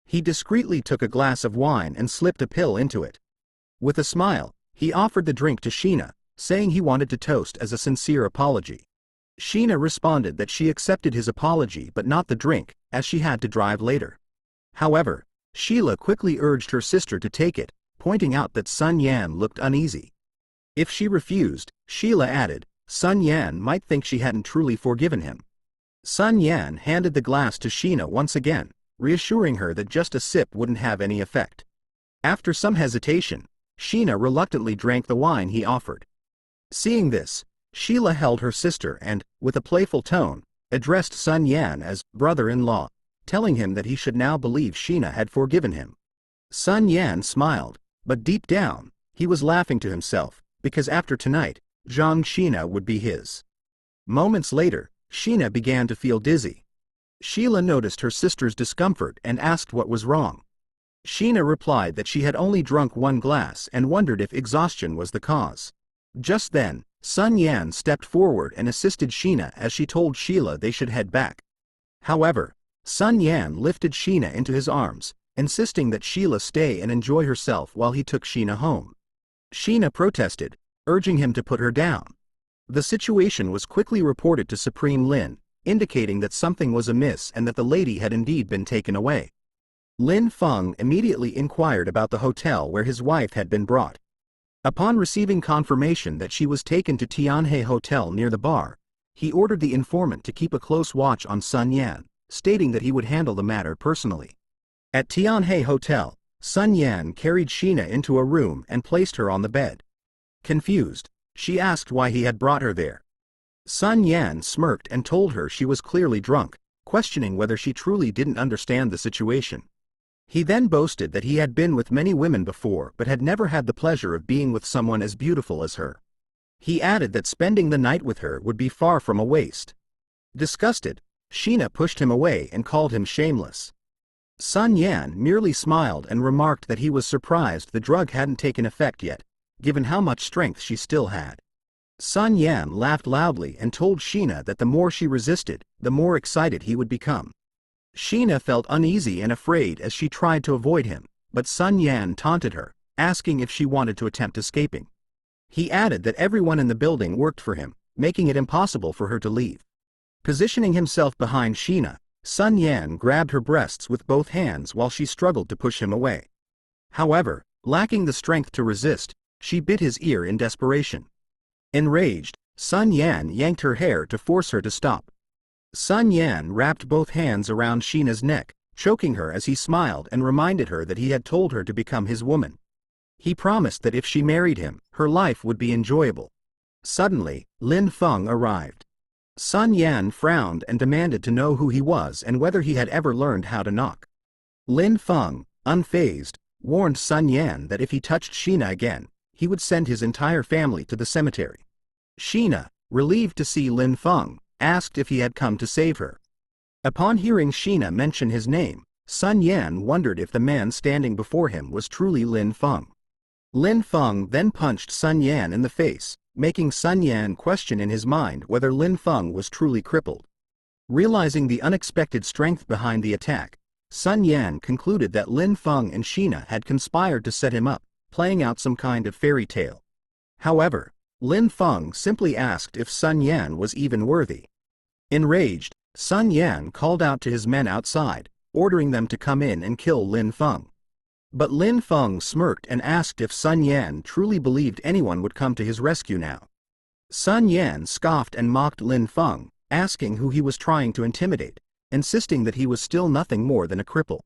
He discreetly took a glass of wine and slipped a pill into it. With a smile, he offered the drink to Sheena, saying he wanted to toast as a sincere apology. Sheena responded that she accepted his apology but not the drink, as she had to drive later. However, Sheila quickly urged her sister to take it, pointing out that Sun Yan looked uneasy. If she refused, Sheila added, Sun Yan might think she hadn't truly forgiven him. Sun Yan handed the glass to Sheena once again, reassuring her that just a sip wouldn't have any effect. After some hesitation, Sheena reluctantly drank the wine he offered. Seeing this, Sheila held her sister and, with a playful tone, addressed Sun Yan as brother-in-law, telling him that he should now believe Sheena had forgiven him. Sun Yan smiled, but deep down, he was laughing to himself, because after tonight, Zhang Sheena would be his. Moments later, Sheena began to feel dizzy. Sheila noticed her sister's discomfort and asked what was wrong. Sheena replied that she had only drunk one glass and wondered if exhaustion was the cause. Just then, Sun Yan stepped forward and assisted Sheena as she told Sheila they should head back. However, Sun Yan lifted Sheena into his arms, insisting that Sheila stay and enjoy herself while he took Sheena home. Sheena protested, urging him to put her down. The situation was quickly reported to Supreme Lin, indicating that something was amiss and that the lady had indeed been taken away. Lin Feng immediately inquired about the hotel where his wife had been brought. Upon receiving confirmation that she was taken to Tianhe Hotel near the bar, he ordered the informant to keep a close watch on Sun Yan, stating that he would handle the matter personally. At Tianhe Hotel, Sun Yan carried Sheena into a room and placed her on the bed. Confused, she asked why he had brought her there. Sun Yan smirked and told her she was clearly drunk, questioning whether she truly didn't understand the situation. He then boasted that he had been with many women before but had never had the pleasure of being with someone as beautiful as her. He added that spending the night with her would be far from a waste. Disgusted, Sheena pushed him away and called him shameless. Sun Yan merely smiled and remarked that he was surprised the drug hadn't taken effect yet, given how much strength she still had. Sun Yan laughed loudly and told Sheena that the more she resisted, the more excited he would become. Sheena felt uneasy and afraid as she tried to avoid him, but Sun Yan taunted her, asking if she wanted to attempt escaping. He added that everyone in the building worked for him, making it impossible for her to leave. Positioning himself behind Sheena, Sun Yan grabbed her breasts with both hands while she struggled to push him away. However, lacking the strength to resist, she bit his ear in desperation. Enraged, Sun Yan yanked her hair to force her to stop. Sun Yan wrapped both hands around Sheena's neck, choking her as he smiled and reminded her that he had told her to become his woman. He promised that if she married him, her life would be enjoyable. Suddenly, Lin Feng arrived. Sun Yan frowned and demanded to know who he was and whether he had ever learned how to knock. Lin Feng, unfazed, warned Sun Yan that if he touched Sheena again, he would send his entire family to the cemetery. Sheena, relieved to see Lin Feng, asked if he had come to save her. Upon hearing Sheena mention his name, Sun Yan wondered if the man standing before him was truly Lin Feng. Lin Feng then punched Sun Yan in the face, making Sun Yan question in his mind whether Lin Feng was truly crippled. Realizing the unexpected strength behind the attack, Sun Yan concluded that Lin Feng and Sheena had conspired to set him up, playing out some kind of fairy tale. However, Lin Feng simply asked if Sun Yan was even worthy. Enraged, Sun Yan called out to his men outside, ordering them to come in and kill Lin Feng. But Lin Feng smirked and asked if Sun Yan truly believed anyone would come to his rescue now. Sun Yan scoffed and mocked Lin Feng, asking who he was trying to intimidate, insisting that he was still nothing more than a cripple.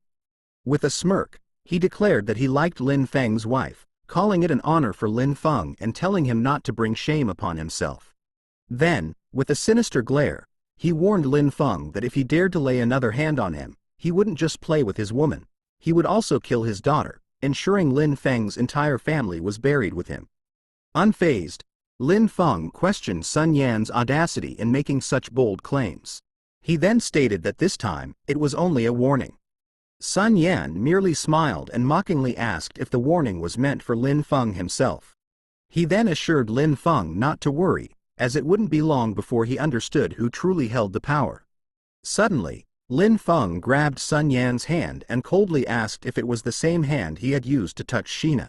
With a smirk, he declared that he liked Lin Feng's wife, calling it an honor for Lin Feng and telling him not to bring shame upon himself. Then, with a sinister glare, he warned Lin Feng that if he dared to lay another hand on him, he wouldn't just play with his woman, he would also kill his daughter, ensuring Lin Feng's entire family was buried with him. Unfazed, Lin Feng questioned Sun Yan's audacity in making such bold claims. He then stated that this time, it was only a warning. Sun Yan merely smiled and mockingly asked if the warning was meant for Lin Feng himself. He then assured Lin Feng not to worry, as it wouldn't be long before he understood who truly held the power. Suddenly, Lin Feng grabbed Sun Yan's hand and coldly asked if it was the same hand he had used to touch Sheena.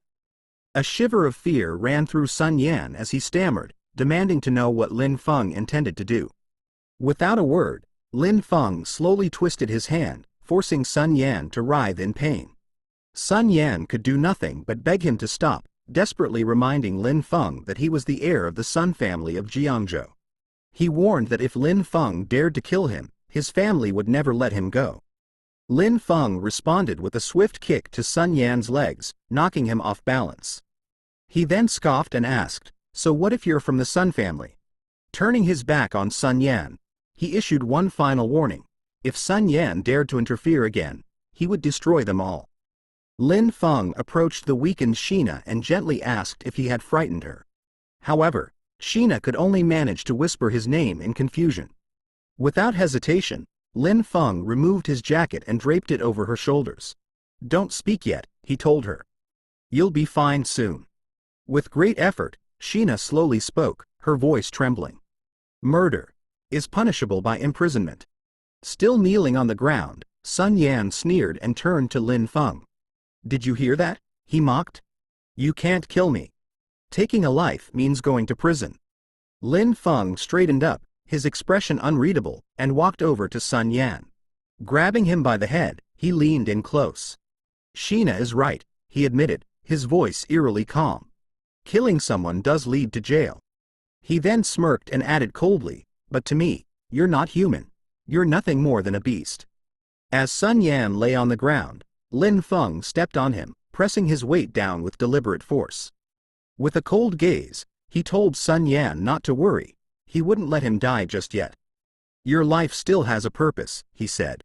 A shiver of fear ran through Sun Yan as he stammered, demanding to know what Lin Feng intended to do. Without a word, Lin Feng slowly twisted his hand, forcing Sun Yan to writhe in pain. Sun Yan could do nothing but beg him to stop, desperately reminding Lin Feng that he was the heir of the Sun family of Jiangzhou. He warned that if Lin Feng dared to kill him, his family would never let him go. Lin Feng responded with a swift kick to Sun Yan's legs, knocking him off balance. He then scoffed and asked, "So what if you're from the Sun family?" Turning his back on Sun Yan, he issued one final warning. If Sun Yan dared to interfere again, he would destroy them all. Lin Feng approached the weakened Sheena and gently asked if he had frightened her. However, Sheena could only manage to whisper his name in confusion. Without hesitation, Lin Feng removed his jacket and draped it over her shoulders. "Don't speak yet," he told her. "You'll be fine soon." With great effort, Sheena slowly spoke, her voice trembling. "Murder is punishable by imprisonment." Still kneeling on the ground, Sun Yan sneered and turned to Lin Feng. "Did you hear that?" he mocked. "You can't kill me. Taking a life means going to prison." Lin Feng straightened up, his expression unreadable, and walked over to Sun Yan. Grabbing him by the head, he leaned in close. "Sheena is right," he admitted, his voice eerily calm. "Killing someone does lead to jail." He then smirked and added coldly, "But to me, you're not human. You're nothing more than a beast." As Sun Yan lay on the ground, Lin Feng stepped on him, pressing his weight down with deliberate force. With a cold gaze, he told Sun Yan not to worry, he wouldn't let him die just yet. "Your life still has a purpose," he said.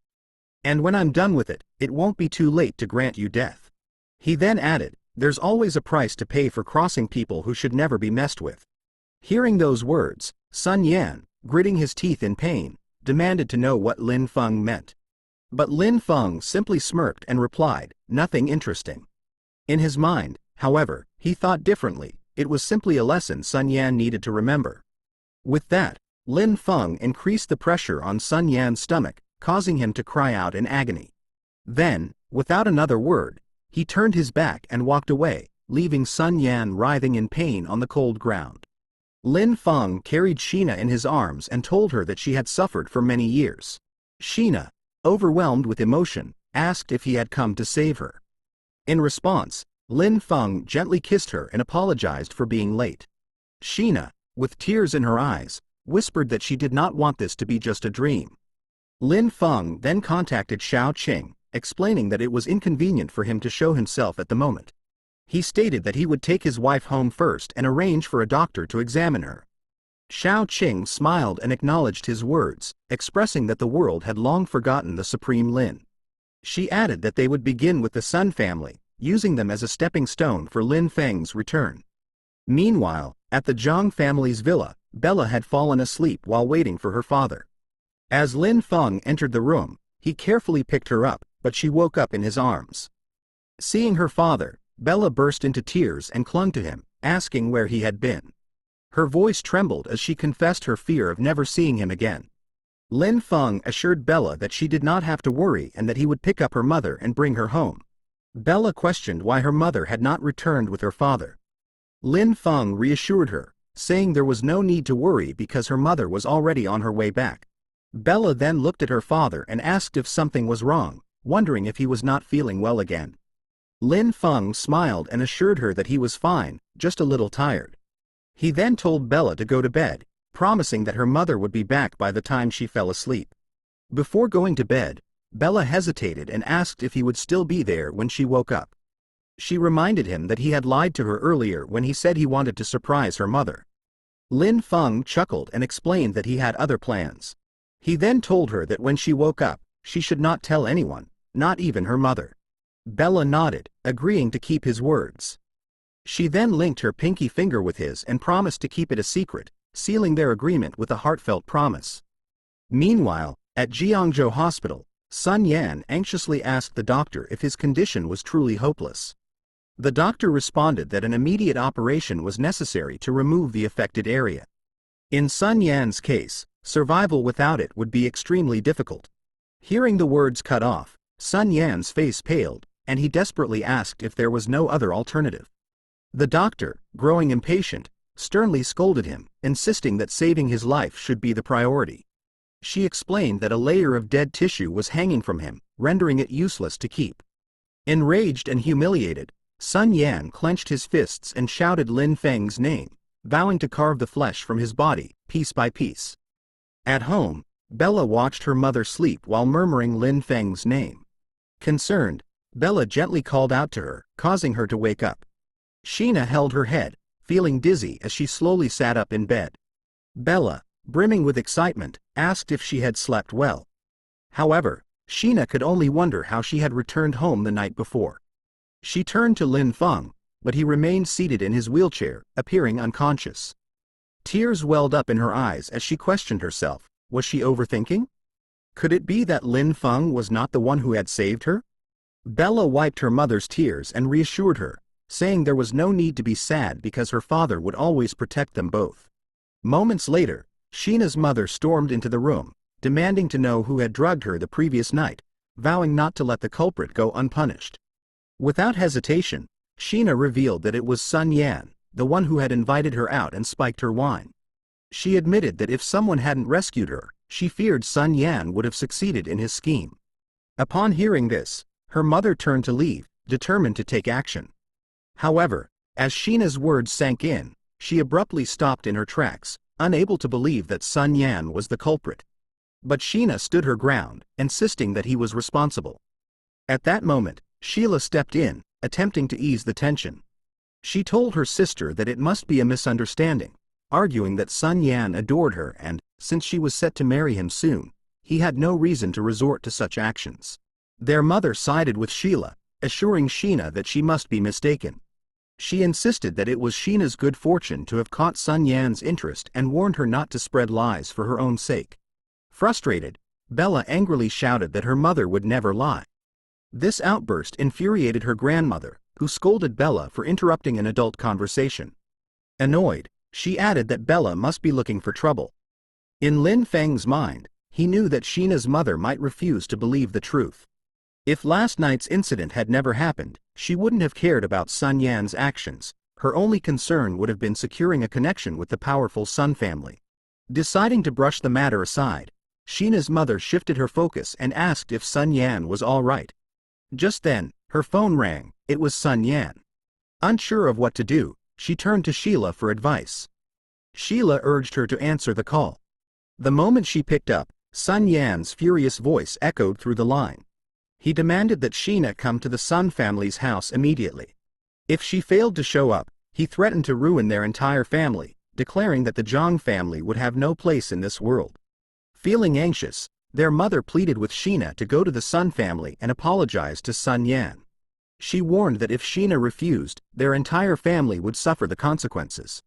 "And when I'm done with it, it won't be too late to grant you death." He then added, "There's always a price to pay for crossing people who should never be messed with." Hearing those words, Sun Yan, gritting his teeth in pain, demanded to know what Lin Feng meant. But Lin Feng simply smirked and replied, "Nothing interesting." In his mind, however, he thought differently, it was simply a lesson Sun Yan needed to remember. With that, Lin Feng increased the pressure on Sun Yan's stomach, causing him to cry out in agony. Then, without another word, he turned his back and walked away, leaving Sun Yan writhing in pain on the cold ground. Lin Feng carried Sheena in his arms and told her that she had suffered for many years. Sheena, overwhelmed with emotion, asked if he had come to save her. In response, Lin Feng gently kissed her and apologized for being late. Sheena, with tears in her eyes, whispered that she did not want this to be just a dream. Lin Feng then contacted Xiao Qing, explaining that it was inconvenient for him to show himself at the moment. He stated that he would take his wife home first and arrange for a doctor to examine her. Xiao Qing smiled and acknowledged his words, expressing that the world had long forgotten the Supreme Lin. She added that they would begin with the Sun family, using them as a stepping stone for Lin Feng's return. Meanwhile, at the Zhang family's villa, Bella had fallen asleep while waiting for her father. As Lin Feng entered the room, he carefully picked her up, but she woke up in his arms. Seeing her father, Bella burst into tears and clung to him, asking where he had been. Her voice trembled as she confessed her fear of never seeing him again. Lin Feng assured Bella that she did not have to worry and that he would pick up her mother and bring her home. Bella questioned why her mother had not returned with her father. Lin Feng reassured her, saying there was no need to worry because her mother was already on her way back. Bella then looked at her father and asked if something was wrong, wondering if he was not feeling well again. Lin Feng smiled and assured her that he was fine, just a little tired. He then told Bella to go to bed, promising that her mother would be back by the time she fell asleep. Before going to bed, Bella hesitated and asked if he would still be there when she woke up. She reminded him that he had lied to her earlier when he said he wanted to surprise her mother. Lin Feng chuckled and explained that he had other plans. He then told her that when she woke up, she should not tell anyone, not even her mother. Bella nodded, agreeing to keep his words. She then linked her pinky finger with his and promised to keep it a secret, sealing their agreement with a heartfelt promise. Meanwhile, at Jiangzhou Hospital, Sun Yan anxiously asked the doctor if his condition was truly hopeless. The doctor responded that an immediate operation was necessary to remove the affected area. In Sun Yan's case, survival without it would be extremely difficult. Hearing the words cut off, Sun Yan's face paled, and he desperately asked if there was no other alternative. The doctor, growing impatient, sternly scolded him, insisting that saving his life should be the priority. She explained that a layer of dead tissue was hanging from him, rendering it useless to keep. Enraged and humiliated, Sun Yan clenched his fists and shouted Lin Feng's name, vowing to carve the flesh from his body, piece by piece. At home, Bella watched her mother sleep while murmuring Lin Feng's name. Concerned, Bella gently called out to her, causing her to wake up. Sheena held her head, feeling dizzy as she slowly sat up in bed. Bella, brimming with excitement, asked if she had slept well. However, Sheena could only wonder how she had returned home the night before. She turned to Lin Feng, but he remained seated in his wheelchair, appearing unconscious. Tears welled up in her eyes as she questioned herself. Was she overthinking? Could it be that Lin Feng was not the one who had saved her? Bella wiped her mother's tears and reassured her, saying there was no need to be sad because her father would always protect them both. Moments later, Sheena's mother stormed into the room, demanding to know who had drugged her the previous night, vowing not to let the culprit go unpunished. Without hesitation, Sheena revealed that it was Sun Yan, the one who had invited her out and spiked her wine. She admitted that if someone hadn't rescued her, she feared Sun Yan would have succeeded in his scheme. Upon hearing this, her mother turned to leave, determined to take action. However, as Sheena's words sank in, she abruptly stopped in her tracks, unable to believe that Sun Yan was the culprit. But Sheena stood her ground, insisting that he was responsible. At that moment, Sheila stepped in, attempting to ease the tension. She told her sister that it must be a misunderstanding, arguing that Sun Yan adored her and, since she was set to marry him soon, he had no reason to resort to such actions. Their mother sided with Sheila, assuring Sheena that she must be mistaken. She insisted that it was Sheena's good fortune to have caught Sun Yan's interest and warned her not to spread lies for her own sake. Frustrated, Bella angrily shouted that her mother would never lie. This outburst infuriated her grandmother, who scolded Bella for interrupting an adult conversation. Annoyed, she added that Bella must be looking for trouble. In Lin Feng's mind, he knew that Sheena's mother might refuse to believe the truth. If last night's incident had never happened, she wouldn't have cared about Sun Yan's actions. Her only concern would have been securing a connection with the powerful Sun family. Deciding to brush the matter aside, Sheena's mother shifted her focus and asked if Sun Yan was all right. Just then, her phone rang. It was Sun Yan. Unsure of what to do, she turned to Sheila for advice. Sheila urged her to answer the call. The moment she picked up, Sun Yan's furious voice echoed through the line. He demanded that Sheena come to the Sun family's house immediately. If she failed to show up, he threatened to ruin their entire family, declaring that the Zhang family would have no place in this world. Feeling anxious, their mother pleaded with Sheena to go to the Sun family and apologize to Sun Yan. She warned that if Sheena refused, their entire family would suffer the consequences.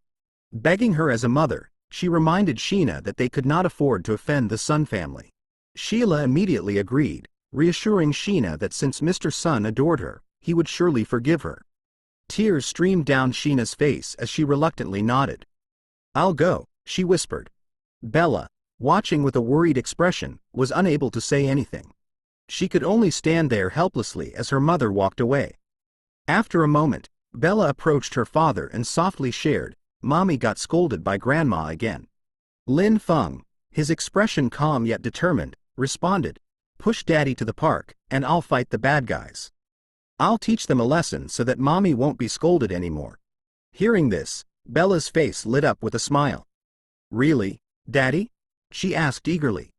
Begging her as a mother, she reminded Sheena that they could not afford to offend the Sun family. Sheila immediately agreed, reassuring Sheena that since Mr. Sun adored her, he would surely forgive her. Tears streamed down Sheena's face as she reluctantly nodded. "I'll go," she whispered. Bella, watching with a worried expression, was unable to say anything. She could only stand there helplessly as her mother walked away. After a moment, Bella approached her father and softly shared, "Mommy got scolded by Grandma again." Lin Feng, his expression calm yet determined, responded, "Push Daddy to the park, and I'll fight the bad guys. I'll teach them a lesson so that Mommy won't be scolded anymore." Hearing this, Bella's face lit up with a smile. "Really, Daddy?" she asked eagerly.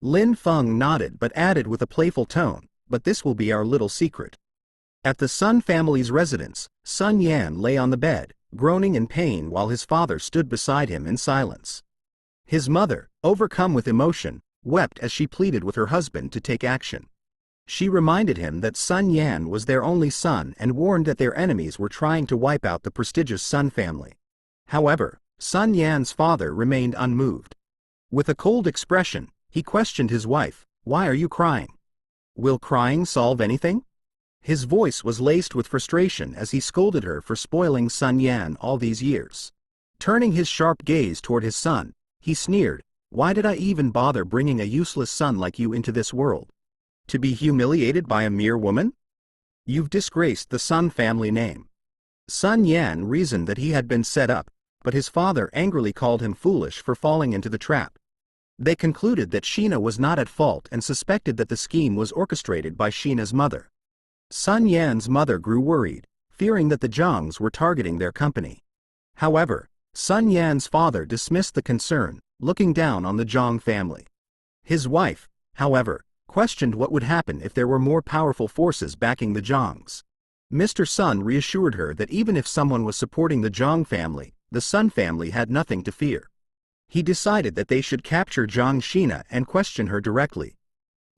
Lin Feng nodded but added with a playful tone, "But this will be our little secret." At the Sun family's residence, Sun Yan lay on the bed, groaning in pain while his father stood beside him in silence. His mother, overcome with emotion, wept as she pleaded with her husband to take action. She reminded him that Sun Yan was their only son and warned that their enemies were trying to wipe out the prestigious Sun family. However, Sun Yan's father remained unmoved. With a cold expression, he questioned his wife, "Why are you crying? Will crying solve anything?" His voice was laced with frustration as he scolded her for spoiling Sun Yan all these years. Turning his sharp gaze toward his son, he sneered, "Why did I even bother bringing a useless son like you into this world? To be humiliated by a mere woman? You've disgraced the Sun family name." Sun Yan reasoned that he had been set up, but his father angrily called him foolish for falling into the trap. They concluded that Sheena was not at fault and suspected that the scheme was orchestrated by Sheena's mother. Sun Yan's mother grew worried, fearing that the Zhangs were targeting their company. However, Sun Yan's father dismissed the concern, looking down on the Zhang family. His wife, however, questioned what would happen if there were more powerful forces backing the Zhangs. Mr. Sun reassured her that even if someone was supporting the Zhang family, the Sun family had nothing to fear. He decided that they should capture Zhang Sheena and question her directly.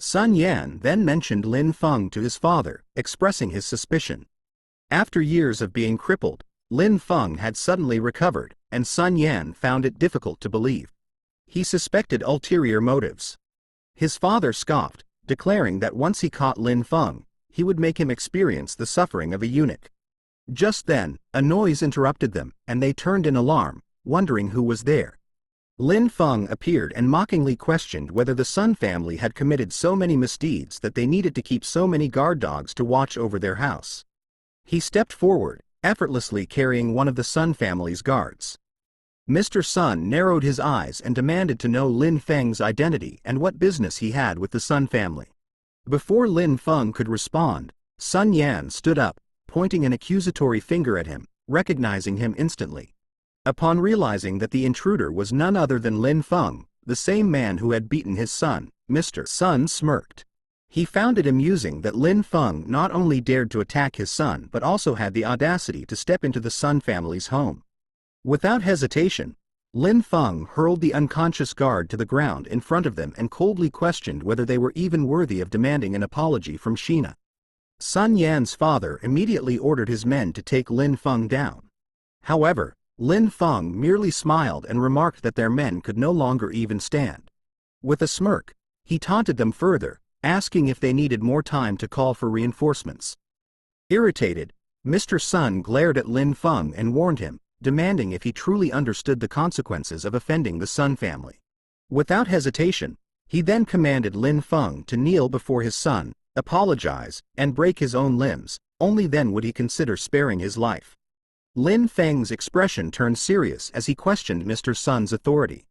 Sun Yan then mentioned Lin Feng to his father, expressing his suspicion. After years of being crippled, Lin Feng had suddenly recovered, and Sun Yan found it difficult to believe. He suspected ulterior motives. His father scoffed, declaring that once he caught Lin Feng, he would make him experience the suffering of a eunuch. Just then, a noise interrupted them, and they turned in alarm, wondering who was there. Lin Feng appeared and mockingly questioned whether the Sun family had committed so many misdeeds that they needed to keep so many guard dogs to watch over their house. He stepped forward, effortlessly carrying one of the Sun family's guards. Mr. Sun narrowed his eyes and demanded to know Lin Feng's identity and what business he had with the Sun family. Before Lin Feng could respond, Sun Yan stood up, pointing an accusatory finger at him, recognizing him instantly. Upon realizing that the intruder was none other than Lin Feng, the same man who had beaten his son, Mr. Sun smirked. He found it amusing that Lin Feng not only dared to attack his son but also had the audacity to step into the Sun family's home. Without hesitation, Lin Feng hurled the unconscious guard to the ground in front of them and coldly questioned whether they were even worthy of demanding an apology from Sheena. Sun Yan's father immediately ordered his men to take Lin Feng down. However, Lin Feng merely smiled and remarked that their men could no longer even stand. With a smirk, he taunted them further, asking if they needed more time to call for reinforcements. Irritated, Mr. Sun glared at Lin Feng and warned him, demanding if he truly understood the consequences of offending the Sun family. Without hesitation, he then commanded Lin Feng to kneel before his son, apologize, and break his own limbs, only then would he consider sparing his life. Lin Feng's expression turned serious as he questioned Mr. Sun's authority.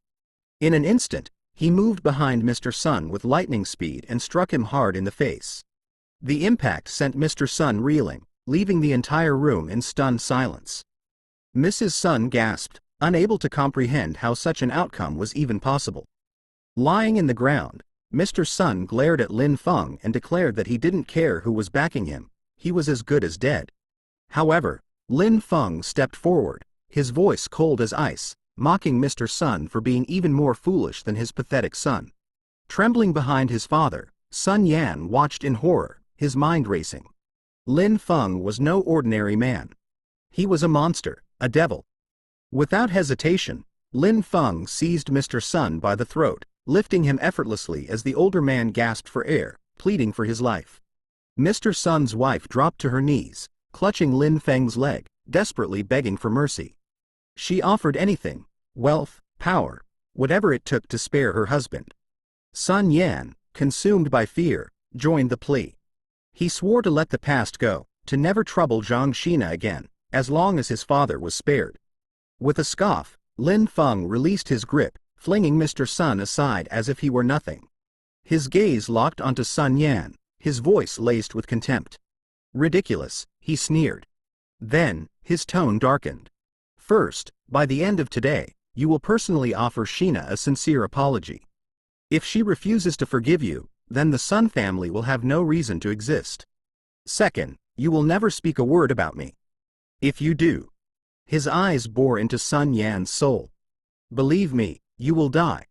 In an instant, he moved behind Mr. Sun with lightning speed and struck him hard in the face. The impact sent Mr. Sun reeling, leaving the entire room in stunned silence. Mrs. Sun gasped, unable to comprehend how such an outcome was even possible. Lying in the ground, Mr. Sun glared at Lin Feng and declared that he didn't care who was backing him, he was as good as dead. However, Lin Feng stepped forward, his voice cold as ice, mocking Mr. Sun for being even more foolish than his pathetic son. Trembling behind his father, Sun Yan watched in horror, his mind racing. Lin Feng was no ordinary man. He was a monster, a devil. Without hesitation, Lin Feng seized Mr. Sun by the throat, lifting him effortlessly as the older man gasped for air, pleading for his life. Mr. Sun's wife dropped to her knees, clutching Lin Feng's leg, desperately begging for mercy. She offered anything, wealth, power, whatever it took to spare her husband. Sun Yan, consumed by fear, joined the plea. He swore to let the past go, to never trouble Zhang Shina again, as long as his father was spared. With a scoff, Lin Feng released his grip, flinging Mr. Sun aside as if he were nothing. His gaze locked onto Sun Yan, his voice laced with contempt. Ridiculous, he sneered. Then, his tone darkened. First, by the end of today, you will personally offer Shina a sincere apology. If she refuses to forgive you, then the Sun family will have no reason to exist. Second, you will never speak a word about me. If you do. His eyes bore into Sun Yan's soul. Believe me, you will die.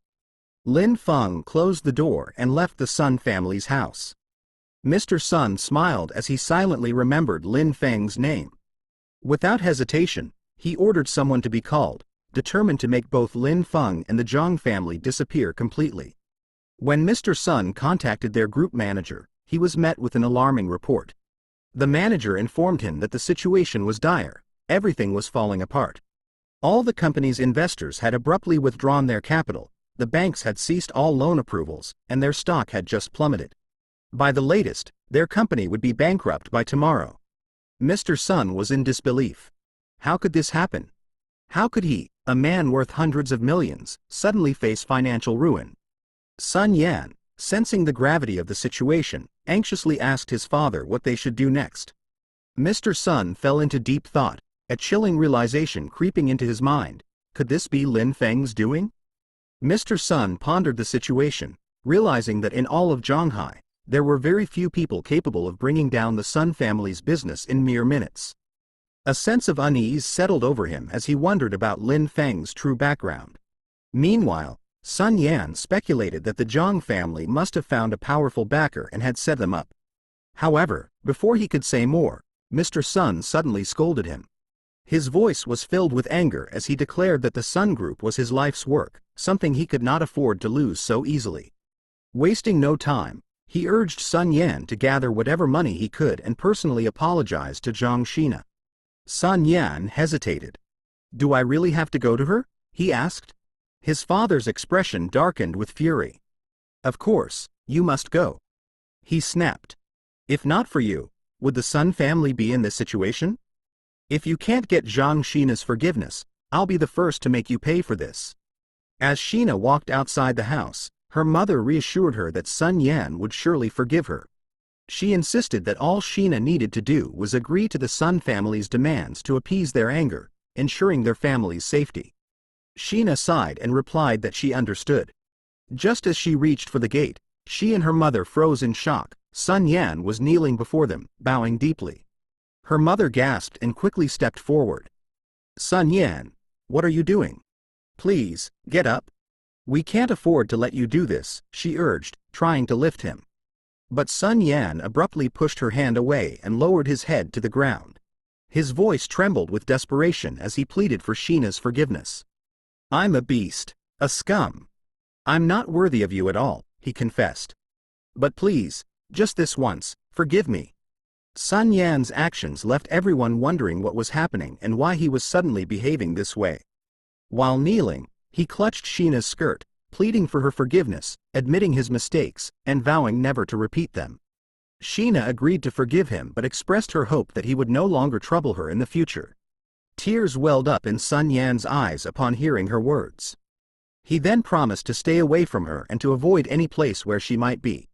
Lin Feng closed the door and left the Sun family's house. Mr. Sun smiled as he silently remembered Lin Feng's name. Without hesitation, he ordered someone to be called, determined to make both Lin Feng and the Zhang family disappear completely. When Mr. Sun contacted their group manager, he was met with an alarming report. The manager informed him that the situation was dire, everything was falling apart. All the company's investors had abruptly withdrawn their capital, the banks had ceased all loan approvals, and their stock had just plummeted. By the latest, their company would be bankrupt by tomorrow. Mr. Sun was in disbelief. How could this happen? How could he, a man worth hundreds of millions, suddenly face financial ruin? Sun Yan, sensing the gravity of the situation, anxiously asked his father what they should do next. Mr. Sun fell into deep thought, a chilling realization creeping into his mind. Could this be Lin Feng's doing? Mr. Sun pondered the situation, realizing that in all of Zhanghai, there were very few people capable of bringing down the Sun family's business in mere minutes. A sense of unease settled over him as he wondered about Lin Feng's true background. Meanwhile, Sun Yan speculated that the Zhang family must have found a powerful backer and had set them up. However, before he could say more, Mr. Sun suddenly scolded him. His voice was filled with anger as he declared that the Sun Group was his life's work, something he could not afford to lose so easily. Wasting no time, he urged Sun Yan to gather whatever money he could and personally apologize to Zhang Shina. Sun Yan hesitated. Do I really have to go to her? He asked. His father's expression darkened with fury. Of course, you must go. He snapped. If not for you, would the Sun family be in this situation? If you can't get Zhang Shina's forgiveness, I'll be the first to make you pay for this. As Shina walked outside the house, her mother reassured her that Sun Yan would surely forgive her. She insisted that all Shina needed to do was agree to the Sun family's demands to appease their anger, ensuring their family's safety. Shina sighed and replied that she understood. Just as she reached for the gate, she and her mother froze in shock. Sun Yan was kneeling before them, bowing deeply. Her mother gasped and quickly stepped forward. Sun Yan, what are you doing? Please, get up. We can't afford to let you do this, she urged, trying to lift him. But Sun Yan abruptly pushed her hand away and lowered his head to the ground. His voice trembled with desperation as he pleaded for Shina's forgiveness. I'm a beast, a scum. I'm not worthy of you at all, he confessed. But please, just this once, forgive me. Sun Yan's actions left everyone wondering what was happening and why he was suddenly behaving this way. While kneeling, he clutched Shina's skirt, pleading for her forgiveness, admitting his mistakes, and vowing never to repeat them. Sheena agreed to forgive him but expressed her hope that he would no longer trouble her in the future. Tears welled up in Sun Yan's eyes upon hearing her words. He then promised to stay away from her and to avoid any place where she might be.